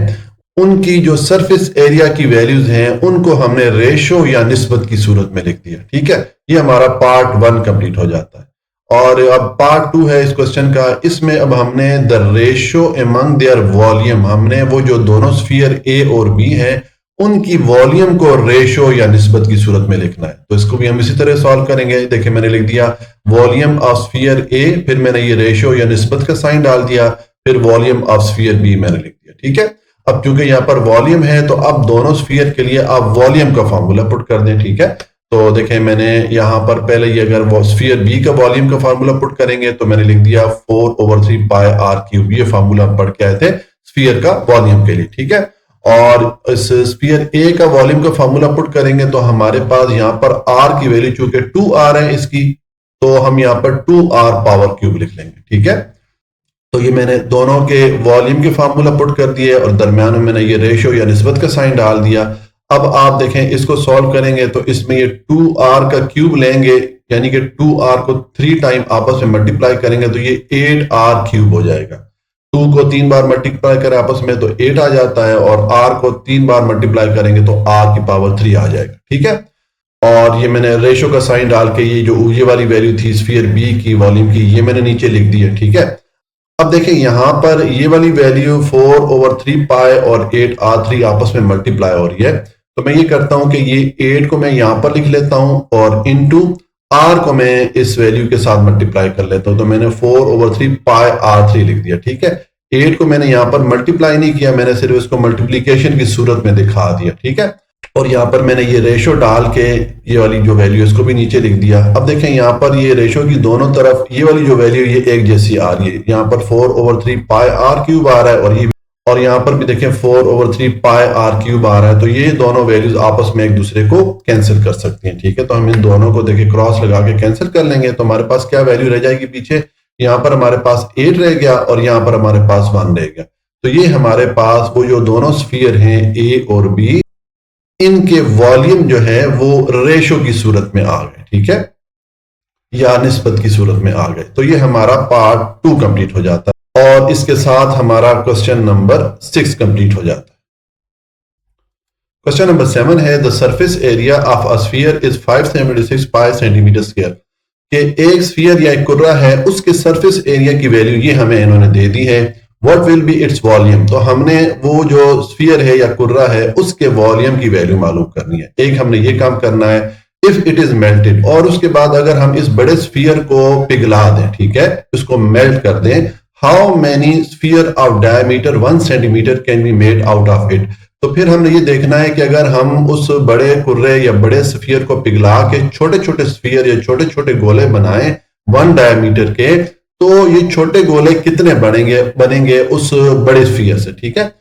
उनकी जो सरफेस एरिया की वैल्यूज हैं उनको हमने रेशो या निस्बत की सूरत में लिख दिया, ठीक है। ये हमारा पार्ट 1 कंप्लीट हो जाता है। और अब पार्ट 2 है इस क्वेश्चन का, इसमें अब हमने the ratio among there volume, हमने वो जो दोनों स्फीयर ए और बी हैं उनकी वॉल्यूम को रेशो या निस्बत की सूरत में लिखना है। तो इसको भी हम इसी तरह सॉल्व करेंगे। देखिए मैंने लिख दिया वॉल्यूम ऑफ स्फीयर ए, फिर मैंने ये रेशो या निस्बत का साइन डाल दिया, फिर वॉल्यूम ऑफ स्फीयर बी मैंने लिख दिया, ठीक है। अब क्योंकि यहाँ पर वॉल्यूम है तो अब दोनों स्फीयर के लिए आप वॉल्यूम का फॉर्मूला पुट कर दें, ठीक है। तो देखें मैंने यहाँ पर पहले ये अगर वो स्फीयर बी का वॉल्यूम का फार्मूला पुट करेंगे तो मैंने लिख दिया 4/3 पाई आर क्यूब, ये फार्मूला पढ़ के आए थे स्फीयर का वॉल्यूम के लिए, ठीक है। और इस स्फीयर ए का वॉल्यूम का फार्मूला पुट करेंगे तो हमारे पास यहाँ पर आर की वैल्यू चूंकि 2r है इसकी, तो हम यहाँ पर 2r पावर क्यूब लिख लेंगे, ठीक है। तो ये मैंने दोनों के वॉल्यूम के फार्मूला पुट कर दिए और दरमियान में मैंने ये रेशो या निस्बत का साइन डाल दिया। अब आप देखें इसको सॉल्व करेंगे तो इसमें ये 2r का क्यूब लेंगे, यानी कि 2r को 3 टाइम आपस में मल्टीप्लाई करेंगे तो ये 8r क्यूब हो जाएगा। 2 को 3 बार मल्टीप्लाई करें आपस में तो 8 आ जाता है, और r को 3 बार मल्टीप्लाई करेंगे तो r की पावर 3 आ जाएगा, ठीक है। और ये मैंने रेशो का साइन डाल के ये जो ये वाली वैल्यू थी स्फीयर बी की वॉल्यूम की ये मैंने नीचे लिख दी है, ठीक है। अब देखें यहां पर ये वाली वैल्यू 4/3 पाई और 8r3 आपस में मल्टीप्लाई हो रही है, तो मैं ये करता हूं कि ये 8 को मैं यहां पर लिख लेता हूं और इनटू r को मैं इस वैल्यू के साथ मल्टीप्लाई कर लेता हूं, तो मैंने 4/3 पाई r3 लिख दिया, ठीक है। 8 को मैंने यहां पर मल्टीप्लाई नहीं किया, मैंने सिर्फ इसको मल्टीप्लीकेशन की सूरत में दिखा दिया, ठीक है। और यहाँ पर मैंने ये रेशो डाल के ये वाली जो वैल्यू इसको भी नीचे लिख दिया। अब देखें यहाँ पर ये रेशो की दोनों तरफ ये वाली जो वैल्यू ये एक जैसी आ रही है, यहाँ पर 4/3 पाई आर क्यूब आ रहा है और यहाँ पर भी देखें 4/3 पाई आर क्यूब आ रहा है, तो ये दोनों वैल्यूज आपस में एक दूसरे को कैंसिल कर सकती हैं, ठीक है। तो हम इन दोनों को देखें क्रॉस लगा के कैंसिल कर लेंगे, तो हमारे पास क्या वैल्यू रह जाएगी पीछे, यहाँ पर हमारे पास 8 रह गया और यहाँ पर हमारे पास 1 रह गया। तो ये हमारे पास वो जो दोनों स्फीयर हैं ए और बी इनके वॉल्यूम जो है वो रेशो की सूरत में आ गए, ठीक है, या निस्बत की सूरत में आ गए। तो ये हमारा पार्ट 2 कंप्लीट हो जाता है और इसके साथ हमारा क्वेश्चन नंबर 6 कंप्लीट हो जाता है। क्वेश्चन नंबर 7 है the surface area of a sphere is 576 pi centimetre square, कि एक स्फीयर या एक कुर्रा है उसके सरफेस एरिया की वैल्यू ये हमें इन्होंने दे दी है। What will be its volume, तो हमने वो जो स्फीयर है या कुर्रा है उसके वॉल्यूम की वैल्यू मालूम करनी है। एक हमने ये काम करना है इफ इट इज मेल्टेड, और उसके बाद अगर हम इस बड़े स्फीयर को पिघला दें, ठीक है, उसको मेल्ट कर दें, how many sphere of diameter 1 centimetre can be made out of it. तो फिर हमने ये देखना है कि अगर हम उस बड़े कुर्रे या बड़े स्फीयर को पिघला के छोटे छोटे स्फीयर या छोटे छोटे गोले बनाएं 1 डायमीटर के, तो ये छोटे गोले कितने बनेंगे उस बड़े स्फीयर से, ठीक है।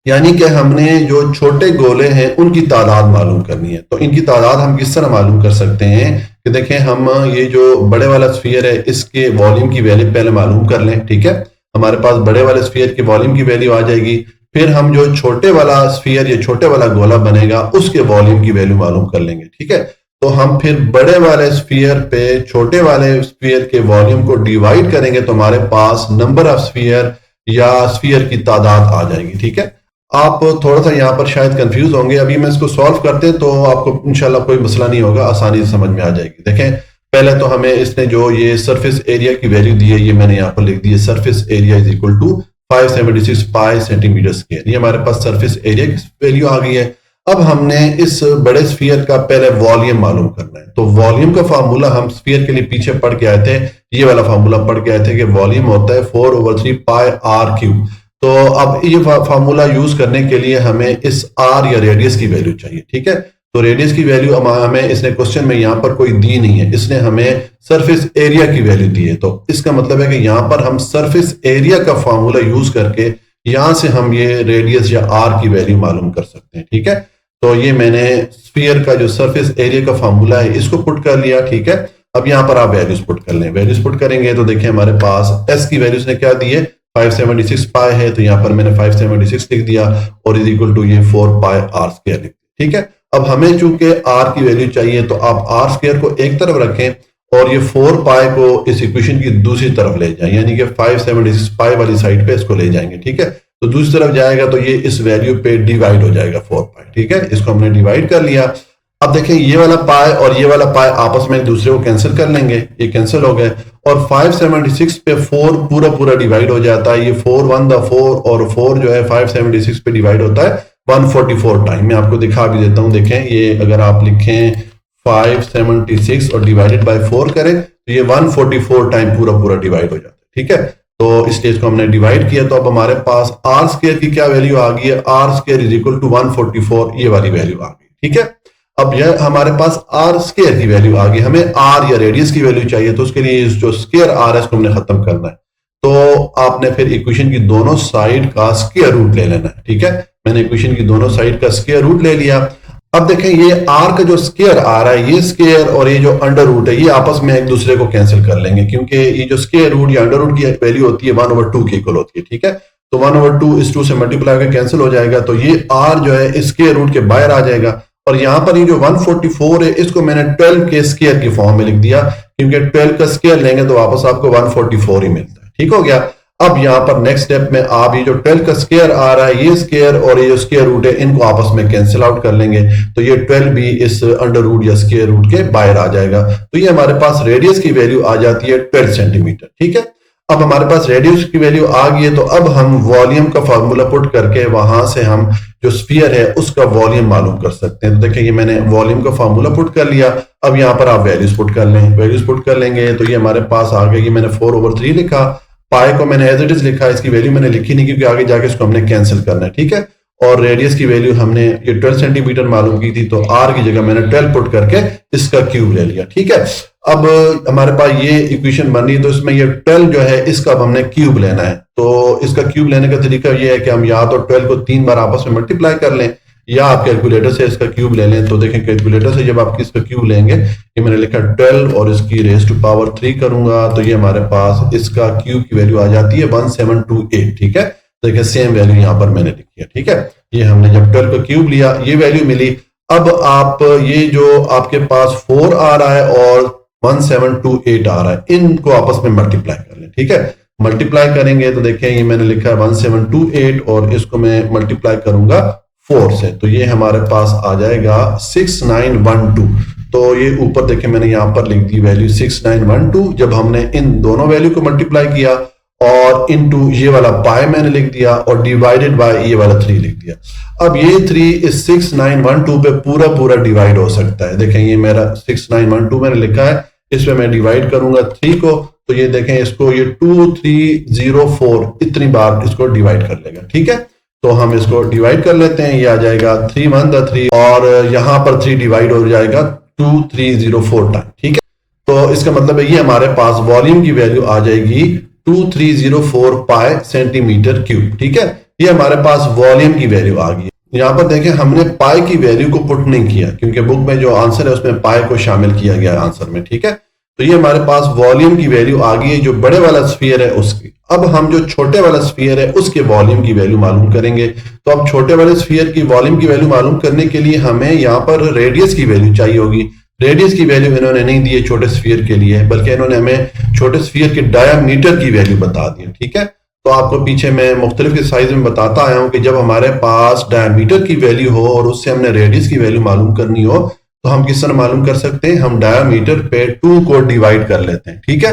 यानी कि हमने जो छोटे गोले हैं उनकी तादाद मालूम करनी है। तो इनकी तादाद हम किस तरह मालूम कर सकते हैं कि देखें, हम ये जो बड़े वाला स्फीयर है इसके वॉल्यूम की वैल्यू पहले मालूम कर लें, ठीक है। हमारे पास बड़े वाले स्फीयर की वॉल्यूम की वैल्यू आ जाएगी। फिर हम जो छोटे वाला स्फीयर या छोटे वाला गोला बनेगा उसके वॉल्यूम की वैल्यू मालूम कर लेंगे, ठीक है। तो हम फिर बड़े वाले स्फीयर पे छोटे वाले स्फीयर के वॉल्यूम को डिवाइड करेंगे तो हमारे पास नंबर ऑफ स्फीयर या स्फीयर की तादाद आ जाएगी, ठीक है। आप थोड़ा सा यहाँ पर शायद कंफ्यूज होंगे, अभी मैं इसको सॉल्व करते हैं तो आपको इंशाल्लाह कोई मसला नहीं होगा, आसानी से समझ में आ जाएगी। देखें, पहले तो हमें इसने जो ये सरफेस एरिया की वैल्यू दी है ये मैंने यहाँ पर लिख दी है, surface area is equal to 576 pi centimetre square. ये हमारे पास सरफेस एरिया की वैल्यू आ गई है। अब हमने इस बड़े स्फीयर का पहले वॉल्यूम मालूम करना है। तो वॉल्यूम का फार्मूला हम स्फीयर के लिए पीछे पढ़ के आए थे, ये वाला फार्मूला पढ़ के आए थे कि वॉल्यूम होता है 4/3 पाई आर क्यूब। तो अब ये फार्मूला यूज करने के लिए हमें इस आर या रेडियस की वैल्यू चाहिए, ठीक है। तो रेडियस की वैल्यू हमें इसने क्वेश्चन में यहाँ पर कोई दी नहीं है, इसने हमें सरफेस एरिया की वैल्यू दी है। तो इसका मतलब है कि यहाँ पर हम सरफेस एरिया का फार्मूला यूज करके यहां से हम ये रेडियस या आर की वैल्यू मालूम कर सकते हैं, ठीक है। तो ये मैंने स्फीयर का जो सरफेस एरिया का फार्मूला है इसको पुट कर लिया, ठीक है। अब यहाँ पर आप वैल्यूज पुट कर लें। वैल्यूज पुट करेंगे तो देखिए हमारे पास एस की वैल्यूज ने क्या दी है, 576 पाई है, तो यहाँ पर मैंने 576 लिख दिया और इज इक्वल टू ये 4 पाई आर स्क्वायर लिख दिया, ठीक है। अब हमें चूंकि आर की वैल्यू चाहिए तो आप आर स्क्वायर को एक तरफ रखें और ये 4 पाई को इस इक्वेशन की दूसरी तरफ ले जाएं, यानी कि 576 पाई वाली साइड पे इसको ले जाएंगे, ठीक है। तो दूसरी तरफ जाएगा तो ये इस वैल्यू पे डिवाइड हो जाएगा 4 पाई, ठीक है। इसको हमने डिवाइड कर लिया। अब देखें, ये वाला पाई और ये वाला पाई आपस में एक दूसरे को कैंसिल कर लेंगे, ये कैंसिल हो गए और 576 पे 4 पूरा डिवाइड हो जाता है। ये 4 1 द 4 और 4 जो है 576 पे डिवाइड होता है 144 टाइम। मैं आपको दिखा भी देता हूं, देखें ये अगर आप लिखें 576 और डिवाइडेड बाय 4 करें तो ये 144 टाइम पूरा डिवाइड हो जाता है, ठीक है। तो इसलिए इसको हमने डिवाइड किया तो अब हमारे पास आर स्क्वायर की क्या वैल्यू आ गई है, R square is equal to 144, ये वाली वैल्यू आ गई, ठीक है। अब यह हमारे पास आर स्क्वायर की वैल्यू आ गई। हमें आर या रेडियस की वैल्यू चाहिए तो उसके लिए जो स्क्वायर आर है इसको हमने खत्म करना है। तो आपने फिर इक्वेशन की दोनों साइड का स्क्वायर रूट ले लेना है, ठीक है। मैंने इक्वेशन की दोनों साइड का स्क्वायर रूट ले लिया। अब देखें, ये आर का जो स्क्वायर आ रहा है, ये स्क्वायर और ये जो अंडर रूट है ये आपस में एक दूसरे को कैंसिल कर लेंगे, क्योंकि ये जो स्क्वायर रूट या अंडर रूट की वैल्यू होती है 1/2 के इक्वल होती है, ठीक है। तो 1/2 इस 2 से मल्टीप्लाई करके कैंसिल हो जाएगा, तो ये आर जो है इस स्क्वायर रूट के बाहर आ जाएगा। और यहां पर ये जो 144 है इसको मैंने 12 के स्क्वायर की फॉर्म में लिख दिया, क्योंकि 12 का स्क्वायर लेंगे तो वापस आपको 144 ही मिलता है, ठीक हो गया। अब यहां पर नेक्स्ट स्टेप में आप ये जो 12 का स्क्वायर आ रहा है, ये स्क्वायर और ये जो स्क्वायर रूट है इनको आपस में कैंसिल आउट कर लेंगे, तो ये 12 भी इस अंडर रूट या स्क्वायर रूट के बाहर आ जाएगा। तो ये हमारे पास रेडियस की वैल्यू आ जाती है 12 सेंटीमीटर, ठीक है। अब हमारे पास रेडियस की वैल्यू आ गई है तो अब हम वॉल्यूम का फार्मूला पुट करके वहां से हम जो स्फीयर है उसका वॉल्यूम मालूम कर सकते हैं। तो देखिए, ये मैंने वॉल्यूम का फार्मूला पुट कर लिया। अब यहाँ पर आप वैल्यूज पुट कर लें। वैल्यूज पुट कर लेंगे तो ये हमारे पास आ गया, ये मैंने 4/3 लिखा, पाई को मैंने एज इट इज लिखा, इसकी वैल्यू मैंने लिखी नहीं क्योंकि आगे जाके इसको हमने कैंसिल करना है, ठीक है। और रेडियस की वैल्यू हमने ये 12 सेंटीमीटर मालूम की थी, तो आर की जगह मैंने 12 पुट करके इसका क्यूब ले लिया, ठीक है। अब हमारे पास ये इक्वेशन बन रही है तो इसमें ये 12 जो है इसका अब हमने क्यूब लेना है। तो इसका क्यूब लेने का तरीका ये है कि हम या तो 12 को 3 बार आपस में मल्टीप्लाई कर लें या आप कैलकुलेटर से इसका क्यूब ले लें। तो देखें, कैलकुलेटर से जब आप इसका क्यूब लेंगे, ये मैंने लिखा 12 और इसकी रेज़ टू पावर 3 करूंगा तो ये हमारे पास इसका क्यूब की वैल्यू आ जाती है 1728, ठीक है। देखिए, सेम वैल्यू यहाँ पर मैंने लिखी है, ठीक है। ये हमने जब 12 का क्यूब लिया ये वैल्यू मिली। अब आप ये जो आपके पास 4 आ रहा है और 1728 आ रहा है, इनको आपस में मल्टीप्लाई कर लें, ठीक है। मल्टीप्लाई करेंगे तो देखें, ये मैंने लिखा है 1728 और इसको मैं मल्टीप्लाई करूंगा 4 से, तो ये हमारे पास आ जाएगा 6912। तो ये ऊपर देखें मैंने यहाँ पर लिख दी वैल्यू 6912। जब हमने इन दोनों वैल्यू को मल्टीप्लाई किया और इनटू ये वाला पाई मैंने लिख दिया और डिवाइडेड बाय ये वाला 3 लिख दिया। अब ये 3 इस 6912 पे पूरा डिवाइड हो सकता है। देखें, ये मेरा 6912 मैंने लिखा है, इसमें मैं डिवाइड करूंगा 3 को, तो ये देखें इसको ये 2304 इतनी बार इसको डिवाइड कर लेगा, ठीक है। तो हम इसको डिवाइड कर लेते हैं, ये आ जाएगा 3 1 द 3 और यहां पर 3 डिवाइड हो जाएगा 2304 टाइम, ठीक है। तो इसका मतलब है ये हमारे पास वॉल्यूम की वैल्यू आ जाएगी 2304 पाई सेंटीमीटर क्यूब। ठीक है, ये हमारे पास वॉल्यूम की वैल्यू आ गई। यहां पर देखें हमने पाई की वैल्यू को पुट नहीं किया क्योंकि बुक में जो आंसर है उसमें पाई को शामिल किया गया आंसर में। ठीक है, तो ये हमारे पास वॉल्यूम की वैल्यू आ गई है जो बड़े वाला स्फीयर है उसकी। अब हम जो छोटे वाला स्फीयर है उसके वॉल्यूम की वैल्यू मालूम करेंगे। तो अब छोटे वाले स्फीयर की वॉल्यूम की वैल्यू मालूम करने के लिए हमें यहाँ पर रेडियस की वैल्यू चाहिए होगी। रेडियस की वैल्यू इन्होंने नहीं दी है छोटे स्फीयर के लिए, बल्कि इन्होंने हमें छोटे स्फीयर के डायामीटर की वैल्यू बता दी है। ठीक है, तो आपको पीछे मैं मुख्तलिफ के साइज में बताता आया हूं कि जब हमारे पास डायामीटर की वैल्यू हो और उससे हमने रेडियस की वैल्यू मालूम करनी हो तो हम किस तरह मालूम कर सकते हैं, हम डायामीटर पे 2 को डिवाइड कर लेते हैं। ठीक है,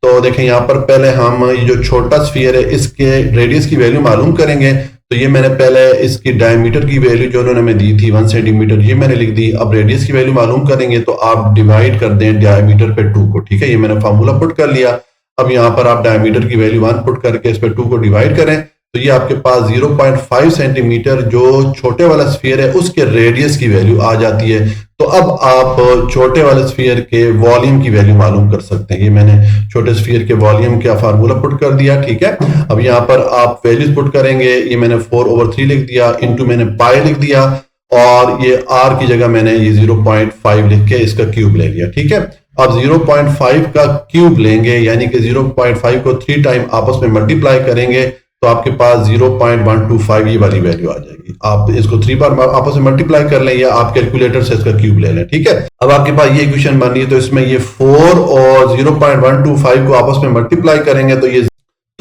तो देखें यहाँ पर पहले हम ये जो छोटा स्फीयर है इसके रेडियस की वैल्यू मालूम करेंगे। तो ये मैंने पहले इसकी डायमीटर की वैल्यू जो उन्होंने हमें दी थी 1 सेंटीमीटर, ये मैंने लिख दी। अब रेडियस की वैल्यू मालूम करेंगे तो आप डिवाइड कर दें डायमीटर पे 2 को। ठीक है, ये मैंने फार्मूला पुट कर लिया। अब यहाँ पर आप डायमीटर की वैल्यू 1 पुट करके इस पे 2 को डिवाइड करें तो ये आपके पास 0.5 सेंटीमीटर जो छोटे वाला स्फीयर है उसके रेडियस की वैल्यू आ जाती है। तो अब आप छोटे वाले स्फीयर के वॉल्यूम की वैल्यू मालूम कर सकते हैं। ये मैंने छोटे स्फीयर के वॉल्यूम का फार्मूला पुट कर दिया। ठीक है, अब यहाँ पर आप वैल्यूज पुट करेंगे। ये मैंने 4/3 लिख दिया, इंटू मैंने पाई लिख दिया और ये आर की जगह मैंने ये 0.5 लिख के इसका क्यूब ले लिया। ठीक है, अब 0.5 का क्यूब लेंगे यानी कि 0.5 को 3 टाइम आपस में मल्टीप्लाई करेंगे तो आपके पास 0.125 ये वाली वैल्यू आ जाएगी। आप इसको 3 बार आपस में मल्टीप्लाई कर लें या आप कैलकुलेटर से इसका क्यूब ले लें। ठीक है, अब आपके पास ये इक्वेशन बन रही है तो इसमें ये 4 और 0.125 को आपस में मल्टीप्लाई करेंगे तो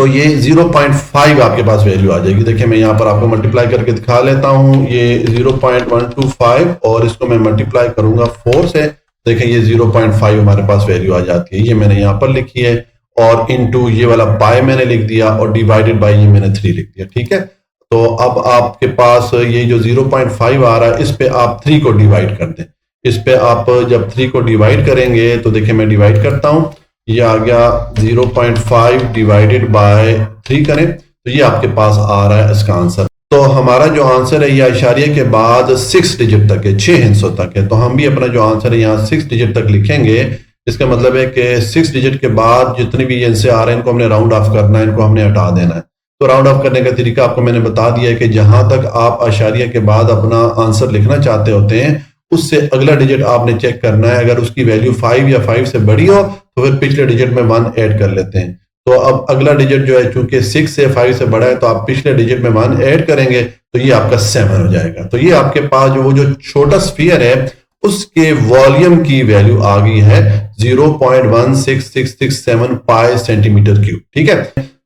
ये 0.5 आपके पास वैल्यू आ जाएगी। देखिए मैं यहाँ पर आपको मल्टीप्लाई करके दिखा लेता हूँ। ये 0.125 और इसको मैं मल्टीप्लाई करूंगा 4 से, देखें ये 0.5 हमारे पास वैल्यू आ जाती है। ये मैंने यहाँ पर लिखी है और इनटू ये वाला पाई मैंने लिख दिया और डिवाइडेड बाय ये मैंने 3 लिख दिया। ठीक है, तो अब आपके पास ये जो 0.5 आ रहा है इस पे आप 3 को डिवाइड कर दें। इस पे आप जब 3 को डिवाइड करेंगे तो देखिए मैं डिवाइड करता हूं, ये आ गया 0.5 डिवाइडेड बाय 3 करें तो ये आपके पास आ रहा है इसका आंसर। तो हमारा जो आंसर है ये इशारिये के बाद 6 डिजिट तक है, 6 हिस्सों तक है। तो हम भी अपना जो आंसर है यहाँ 6 डिजिट तक लिखेंगे। इसका मतलब है कि 6 डिजिट के बाद जितने भी इनसे आ रहे हैं इनको हमने राउंड ऑफ करना है, इनको हमने हटा देना है। तो राउंड ऑफ करने का तरीका आपको मैंने बता दिया है कि जहां तक आप इशारिया के बाद अपना आंसर लिखना चाहते होते हैं उससे अगला डिजिट आपने चेक करना है। अगर उसकी वैल्यू 5 या 5 से बड़ी हो तो फिर पिछले डिजिट में 1 ऐड कर लेते हैं। तो अब अगला डिजिट जो है चूंकि 6 से 5 से बड़ा है तो आप पिछले डिजिट में 1 ऐड करेंगे तो ये आपका 7 हो जाएगा। तो ये आपके पास वो जो छोटा स्फीयर है उसके वॉल्यूम की वैल्यू आ गई है 0.16667 पाई सेंटीमीटर क्यूब। ठीक है,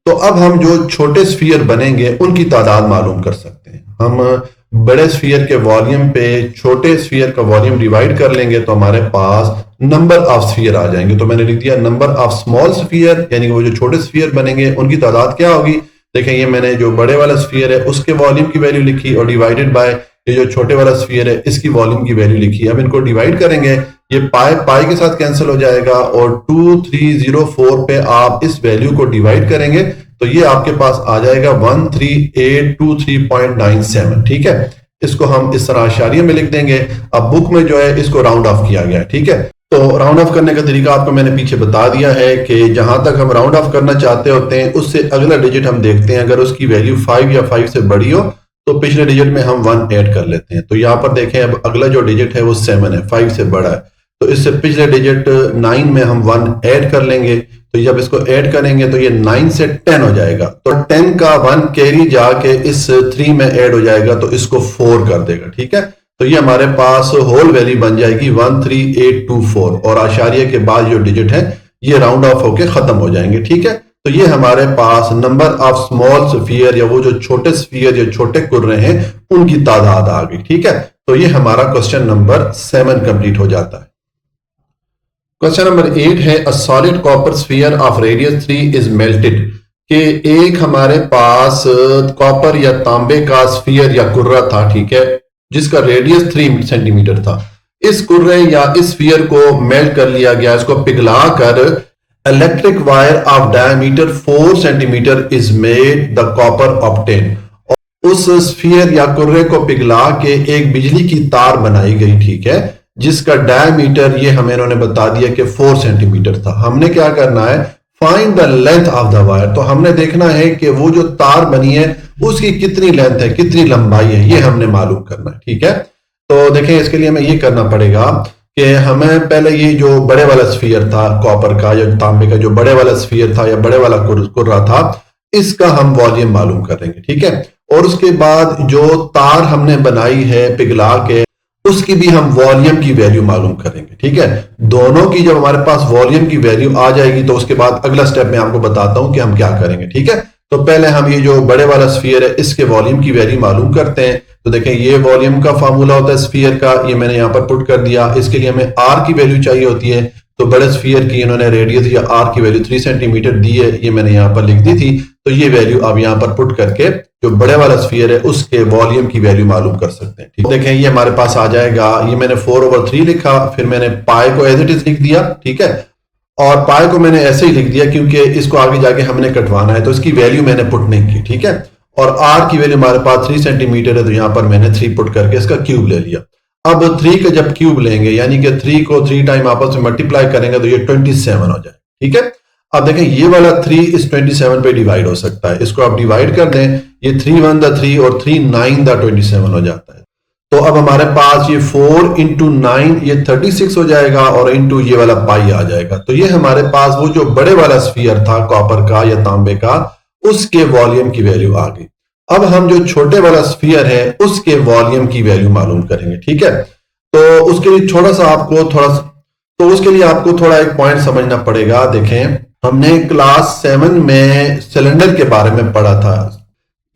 तो अब हम जो छोटे स्फीयर बनेंगे उनकी तादाद मालूम कर सकते हैं। हम बड़े स्फीयर के वॉल्यूम पे छोटे स्फीयर का वॉल्यूम डिवाइड कर लेंगे तो हमारे पास नंबर ऑफ स्फीयर आ जाएंगे। तो मैंने लिख दिया नंबर ऑफ स्मॉल स्फीयर, यानी कि वो जो छोटे स्फीयर बनेंगे उनकी तादाद क्या होगी। देखें ये मैंने जो बड़े वाला स्फीयर है उसके वॉल्यूम की वैल्यू लिखी और डिवाइडेड बाय ये जो छोटे वाला स्फीयर है इसकी वॉल्यूम की वैल्यू लिखी। अब इनको डिवाइड करेंगे, ये पाई के साथ कैंसिल हो जाएगा और 2304 पे आप इस वैल्यू को डिवाइड करेंगे तो ये आपके पास आ जाएगा 13823.97। ठीक है, इसको हम इस तरह इशारिये में लिख देंगे। अब बुक में जो है इसको राउंड ऑफ किया गया है। ठीक है, तो राउंड ऑफ करने का तरीका आपको मैंने पीछे बता दिया है कि जहां तक हम राउंड ऑफ करना चाहते होते हैं उससे अगला डिजिट हम देखते हैं। अगर उसकी वैल्यू 5 या 5 से बड़ी हो तो पिछले डिजिट में हम 1 ऐड कर लेते हैं। तो यहाँ पर देखें अब अगला जो डिजिट है वो 7 है, 5 से बड़ा है, तो इससे पिछले डिजिट 9 में हम 1 ऐड कर लेंगे। तो जब इसको ऐड करेंगे तो ये 9 से 10 हो जाएगा। तो 10 का 1 कैरी जाके इस 3 में ऐड हो जाएगा तो इसको 4 कर देगा। ठीक है, तो ये हमारे पास होल वैल्यू बन जाएगी 13824 और आशारिये के बाद जो डिजिट है ये राउंड ऑफ होके खत्म हो जाएंगे। ठीक है, तो ये हमारे पास नंबर ऑफ स्मॉल स्फीयर या वो जो छोटे स्फीयर या छोटे कुर्रे हैं उनकी तादाद आ गई। ठीक है, तो ये हमारा क्वेश्चन नंबर 7 कंप्लीट हो जाता है। क्वेश्चन नंबर 8 है a solid copper sphere of radius 3 is melted. कि एक हमारे पास कॉपर या तांबे का स्फीयर या कुर्रा था, ठीक है, जिसका रेडियस 3 सेंटीमीटर था। इस कुर्रे या इस स्फीयर को मेल्ट कर लिया गया, इसको पिघला कर electric wire of diameter 4 centimetre is made the copper obtain. उस स्फीयर या कुर्रे को पिघला के एक बिजली की तार बनाई गई, ठीक है, जिसका डायमीटर ये हमें इन्होंने बता दिया कि 4 सेंटीमीटर था। हमने क्या करना है, find the length of the wire. तो हमने देखना है कि वो जो तार बनी है उसकी कितनी लेंथ है, कितनी लंबाई है, ये हमने मालूम करना है। ठीक है, तो देखें इसके लिए हमें ये करना पड़ेगा कि हमें पहले ये जो बड़े वाला स्फीयर था कॉपर का या तांबे का, जो बड़े वाला स्फीयर था या बड़े वाला कुर्रा था, इसका हम वॉल्यूम मालूम करेंगे। ठीक है, और उसके बाद जो तार हमने बनाई है पिघला के, उसकी भी हम वॉल्यूम की वैल्यू मालूम करेंगे। ठीक है, दोनों की जब हमारे पास वॉल्यूम की वैल्यू आ जाएगी तो उसके बाद अगला स्टेप मैं आपको बताता हूं कि हम क्या करेंगे। ठीक है, तो पहले हम ये जो बड़े वाला स्फीयर है इसके वॉल्यूम की वैल्यू मालूम करते हैं। तो देखें ये वॉल्यूम का फार्मूला होता है स्फीयर का, ये मैंने यहां पर पुट कर दिया। इसके लिए हमें आर की वैल्यू चाहिए होती है, तो बड़े स्फीयर की इन्होंने रेडियस या आर की वैल्यू 3 सेंटीमीटर दी है, ये मैंने यहां पर लिख दी थी। तो ये वैल्यू आप यहां पर पुट करके जो बड़े वाला स्फीयर है उसके वॉल्यूम की वैल्यू मालूम कर सकते हैं। ठीक, देखें ये हमारे पास आ जाएगा, ये मैंने 4/3 लिखा, फिर मैंने पाई को एज इट इज लिख दिया। ठीक है, और पाई को मैंने ऐसे ही लिख दिया क्योंकि इसको आगे जाके हमने कटवाना है, तो इसकी वैल्यू मैंने पुट नहीं की। ठीक है, और आर की वैल्यू हमारे पास 3 सेंटीमीटर है, तो यहां पर मैंने 3 पुट करके इसका क्यूब ले लिया। अब 3 का जब क्यूब लेंगे यानी कि 3 को 3 टाइम आपस में मल्टीप्लाई करेंगे तो ये 27 हो जाए। ठीक है, अब देखें ये वाला 3 इस 27 पे डिवाइड हो सकता है, इसको आप डिवाइड कर दें, ये 3 1 द 3 और 3 9 द 27 हो जाता है। तो अब हमारे पास ये 4 इंटू 9 ये 36 हो जाएगा और इंटू ये वाला पाई आ जाएगा। तो ये हमारे पास वो जो बड़े वाला स्फीयर था कॉपर का या तांबे का, उसके वॉल्यूम की वैल्यू आ गई। अब हम जो छोटे वाला स्फीयर है उसके वॉल्यूम की वैल्यू मालूम करेंगे। ठीक है, तो उसके लिए उसके लिए आपको थोड़ा एक पॉइंट समझना पड़ेगा। देखें हमने क्लास 7 में सिलेंडर के बारे में पढ़ा था,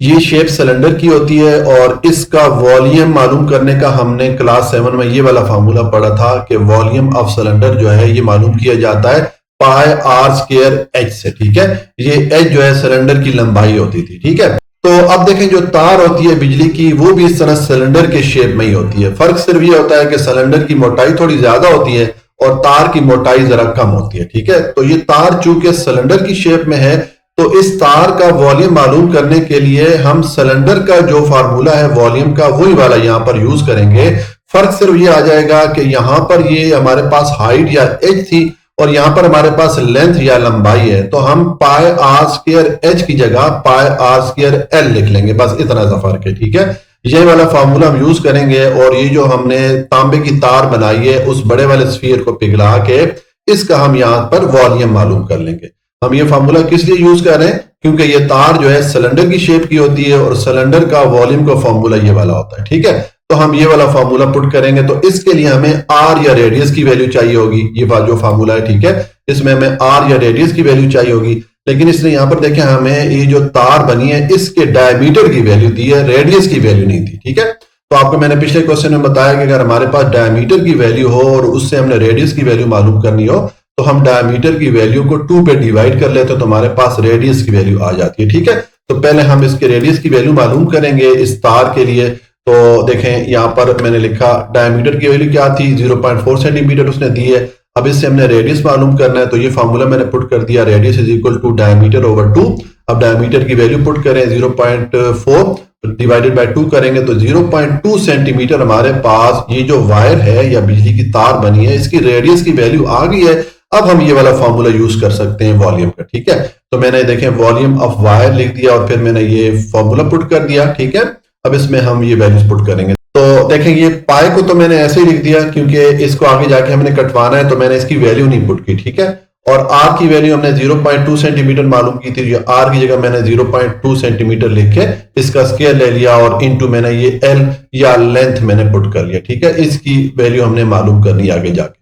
ये शेप सिलेंडर की होती है और इसका वॉल्यूम मालूम करने का हमने क्लास 7 में ये वाला फार्मूला पढ़ा था कि वॉल्यूम ऑफ सिलेंडर जो है ये मालूम किया जाता है पाई आर स्क्वायर एच से। ठीक है, ये एच जो है सिलेंडर की लंबाई होती थी। ठीक है, तो अब देखें जो तार होती है बिजली की वो भी इस तरह सिलेंडर के शेप में ही होती है। फर्क सिर्फ ये होता है कि सिलेंडर की मोटाई थोड़ी ज्यादा होती है और तार की मोटाई जरा कम होती है। ठीक है, तो ये तार चूंकि सिलेंडर की शेप में है तो इस तार का वॉल्यूम मालूम करने के लिए हम सिलेंडर का जो फार्मूला है वॉल्यूम का वही वाला यहां पर यूज करेंगे। फर्क सिर्फ ये आ जाएगा कि यहां पर ये हमारे पास हाइट या एच थी और यहां पर हमारे पास लेंथ या लंबाई है, तो हम पाई आर स्क्वायर एच की जगह पाई आर स्क्वायर एल लिख लेंगे, बस इतना सा फर्क है। ठीक है, ये वाला फार्मूला हम यूज करेंगे और ये जो हमने तांबे की तार बनाई है उस बड़े वाले स्फीयर को पिघला के इसका हम यहां पर वॉल्यूम मालूम कर लेंगे। हम ये फार्मूला किस लिए यूज कर रहे हैं, क्योंकि ये तार जो है सिलेंडर की शेप की होती है और सिलेंडर का वॉल्यूम का फार्मूला ये वाला होता है। ठीक है, तो हम ये वाला फार्मूला पुट करेंगे, तो इसके लिए हमें आर या रेडियस की वैल्यू चाहिए होगी। ये जो फार्मूला है, ठीक है, इसमें हमें आर या रेडियस की वैल्यू चाहिए होगी, लेकिन इसने यहां पर देखें हमें ये जो तार बनी है इसके डायमीटर की वैल्यू दी है, रेडियस की वैल्यू नहीं दी। ठीक है, तो आपको मैंने पिछले क्वेश्चन में बताया कि अगर हमारे पास डायमीटर की वैल्यू हो और उससे हमने रेडियस की वैल्यू मालूम करनी हो तो हम डायमीटर की वैल्यू को 2 पे डिवाइड कर लेते तो हमारे पास रेडियस की वैल्यू आ जाती है। ठीक है, तो पहले हम इसके रेडियस की वैल्यू मालूम करेंगे इस तार के लिए। तो देखें यहां पर मैंने लिखा डायमीटर की वैल्यू क्या थी, 0.4 सेंटीमीटर उसने दी है। अब इससे हमने रेडियस मालूम करना है, तो ये फार्मूला मैंने पुट कर दिया, radius is equal to diameter over 2। अब डायमीटर की वैल्यू पुट करें 0.4 डिवाइडेड बाय 2 करेंगे तो 0.2 सेंटीमीटर हमारे पास ये जो वायर है या बिजली की तार बनी है इसकी रेडियस की वैल्यू आ गई है। अब हम ये वाला फॉर्मूला यूज कर सकते हैं वॉल्यूम का। ठीक है, तो मैंने देखें वॉल्यूम ऑफ वायर लिख दिया और फिर मैंने ये फॉर्मूला पुट कर दिया। ठीक है, अब इसमें हम ये वैल्यूज पुट करेंगे। तो देखें ये पाई को तो मैंने ऐसे ही लिख दिया क्योंकि इसको आगे जाके हमने कटवाना है, तो मैंने इसकी वैल्यू नहीं पुट की। ठीक है, और आर की वैल्यू हमने 0.2 सेंटीमीटर मालूम की थी, आर की जगह मैंने 0.2 सेंटीमीटर लिख के इसका स्क्वायर ले लिया और इनटू मैंने ये एल या लेंथ मैंने पुट कर लिया। ठीक है, इसकी वैल्यू हमने मालूम करनी आगे जाके।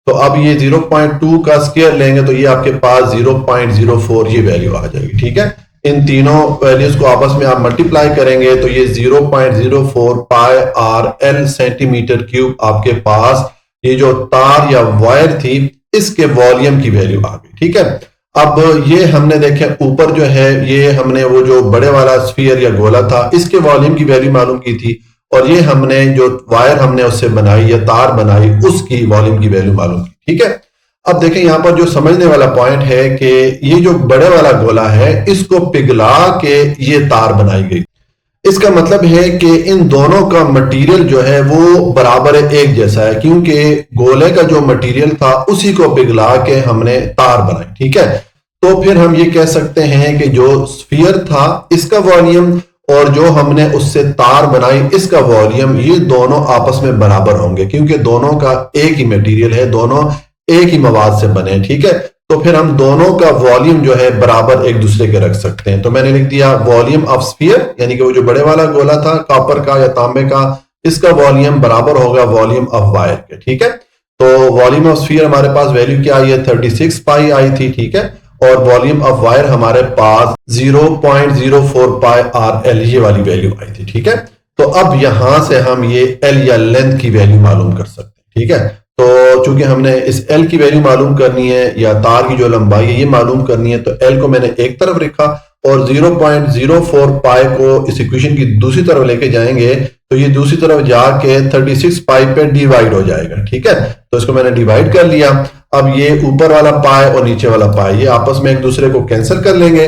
तो अब ये 0.2 का स्क्वायर लेंगे तो ये आपके पास 0.04 ये वैल्यू आ जाएगी। ठीक है, इन तीनों वैल्यूज को आपस में आप मल्टीप्लाई करेंगे तो ये 0.04 पाई आर एल सेंटीमीटर क्यूब आपके पास ये जो तार या वायर थी इसके वॉल्यूम की वैल्यू आ गई। ठीक है, अब ये हमने देखे ऊपर जो है ये हमने वो जो बड़े वाला स्फीयर या गोला था इसके वॉल्यूम की वैल्यू मालूम की थी और ये हमने जो वायर हमने उससे बनाई या तार बनाई उसकी वॉल्यूम की वैल्यू मालूम की। ठीक है, अब देखें यहां पर जो समझने वाला पॉइंट है कि ये जो बड़े वाला गोला है इसको पिघला के ये तार बनाई गई। इसका मतलब है कि इन दोनों का मटेरियल जो है वो बराबर एक जैसा है क्योंकि गोले का जो मटेरियल था उसी को पिघला के हमने तार बनाई। ठीक है, तो फिर हम ये कह सकते हैं कि जो स्फीयर था इसका वॉल्यूम और जो हमने उससे तार बनाई इसका वॉल्यूम, ये दोनों आपस में बराबर होंगे क्योंकि दोनों का एक ही मटेरियल है, दोनों एक ही मवाद से बने। ठीक है, तो फिर हम दोनों का वॉल्यूम जो है बराबर एक दूसरे के रख सकते हैं। तो मैंने लिख दिया वॉल्यूम ऑफ स्फीयर, यानी कि वो जो बड़े वाला गोला था कॉपर का या तांबे का, इसका वॉल्यूम बराबर होगा वॉल्यूम ऑफ वायर के। ठीक है, तो वॉल्यूम ऑफ स्फीयर हमारे पास वैल्यू क्या आई है, 36 पाई आई थी। ठीक है, और वॉल्यूम ऑफ वायर हमारे पास 0.04 पाई आर एल, ये वाली वैल्यू आई थी। ठीक है, तो अब यहां से हम ये एल या लेंथ की वैल्यू मालूम कर सकते हैं। ठीक है, तो चूंकि हमने इस एल की वैल्यू मालूम करनी है या तार की जो लंबाई है ये मालूम करनी है, तो एल को मैंने एक तरफ रखा और 0.04 पाई को इस इक्वेशन की दूसरी तरफ लेके जाएंगे तो ये दूसरी तरफ जाके 36 पाई पे डिवाइड हो जाएगा। ठीक है, तो इसको मैंने डिवाइड कर लिया। अब ये ऊपर वाला पाई और नीचे वाला पाई ये आपस में एक दूसरे को कैंसिल कर लेंगे।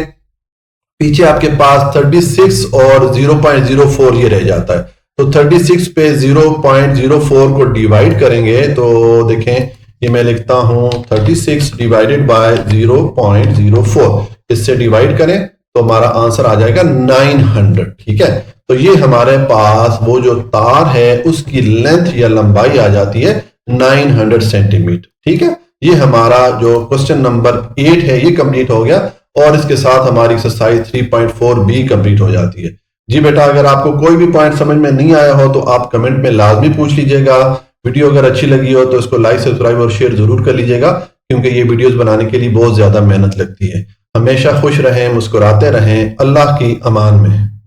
पीछे आपके पास 36 और 0.04 ये रह जाता है, तो 36 पे 0.04 को डिवाइड करेंगे तो देखें ये मैं लिखता हूं 36 डिवाइडेड बाय 0.04, इससे डिवाइड करें तो हमारा आंसर आ जाएगा 900। ठीक है, तो ये हमारे पास वो जो तार है उसकी लेंथ या लंबाई आ जाती है 900 सेंटीमीटर। ठीक है, ये हमारा जो क्वेश्चन नंबर 8 है ये कंप्लीट हो गया और इसके साथ हमारी एक्सरसाइज 3.4 भी कंप्लीट हो जाती है। जी बेटा, अगर आपको कोई भी पॉइंट समझ में नहीं आया हो तो आप कमेंट में लाजमी पूछ लीजिएगा। वीडियो अगर अच्छी लगी हो तो इसको लाइक, सब्सक्राइब और शेयर जरूर कर लीजिएगा क्योंकि ये वीडियोस बनाने के लिए बहुत ज्यादा मेहनत लगती है। हमेशा खुश रहें, मुस्कुराते रहें। अल्लाह की अमान में।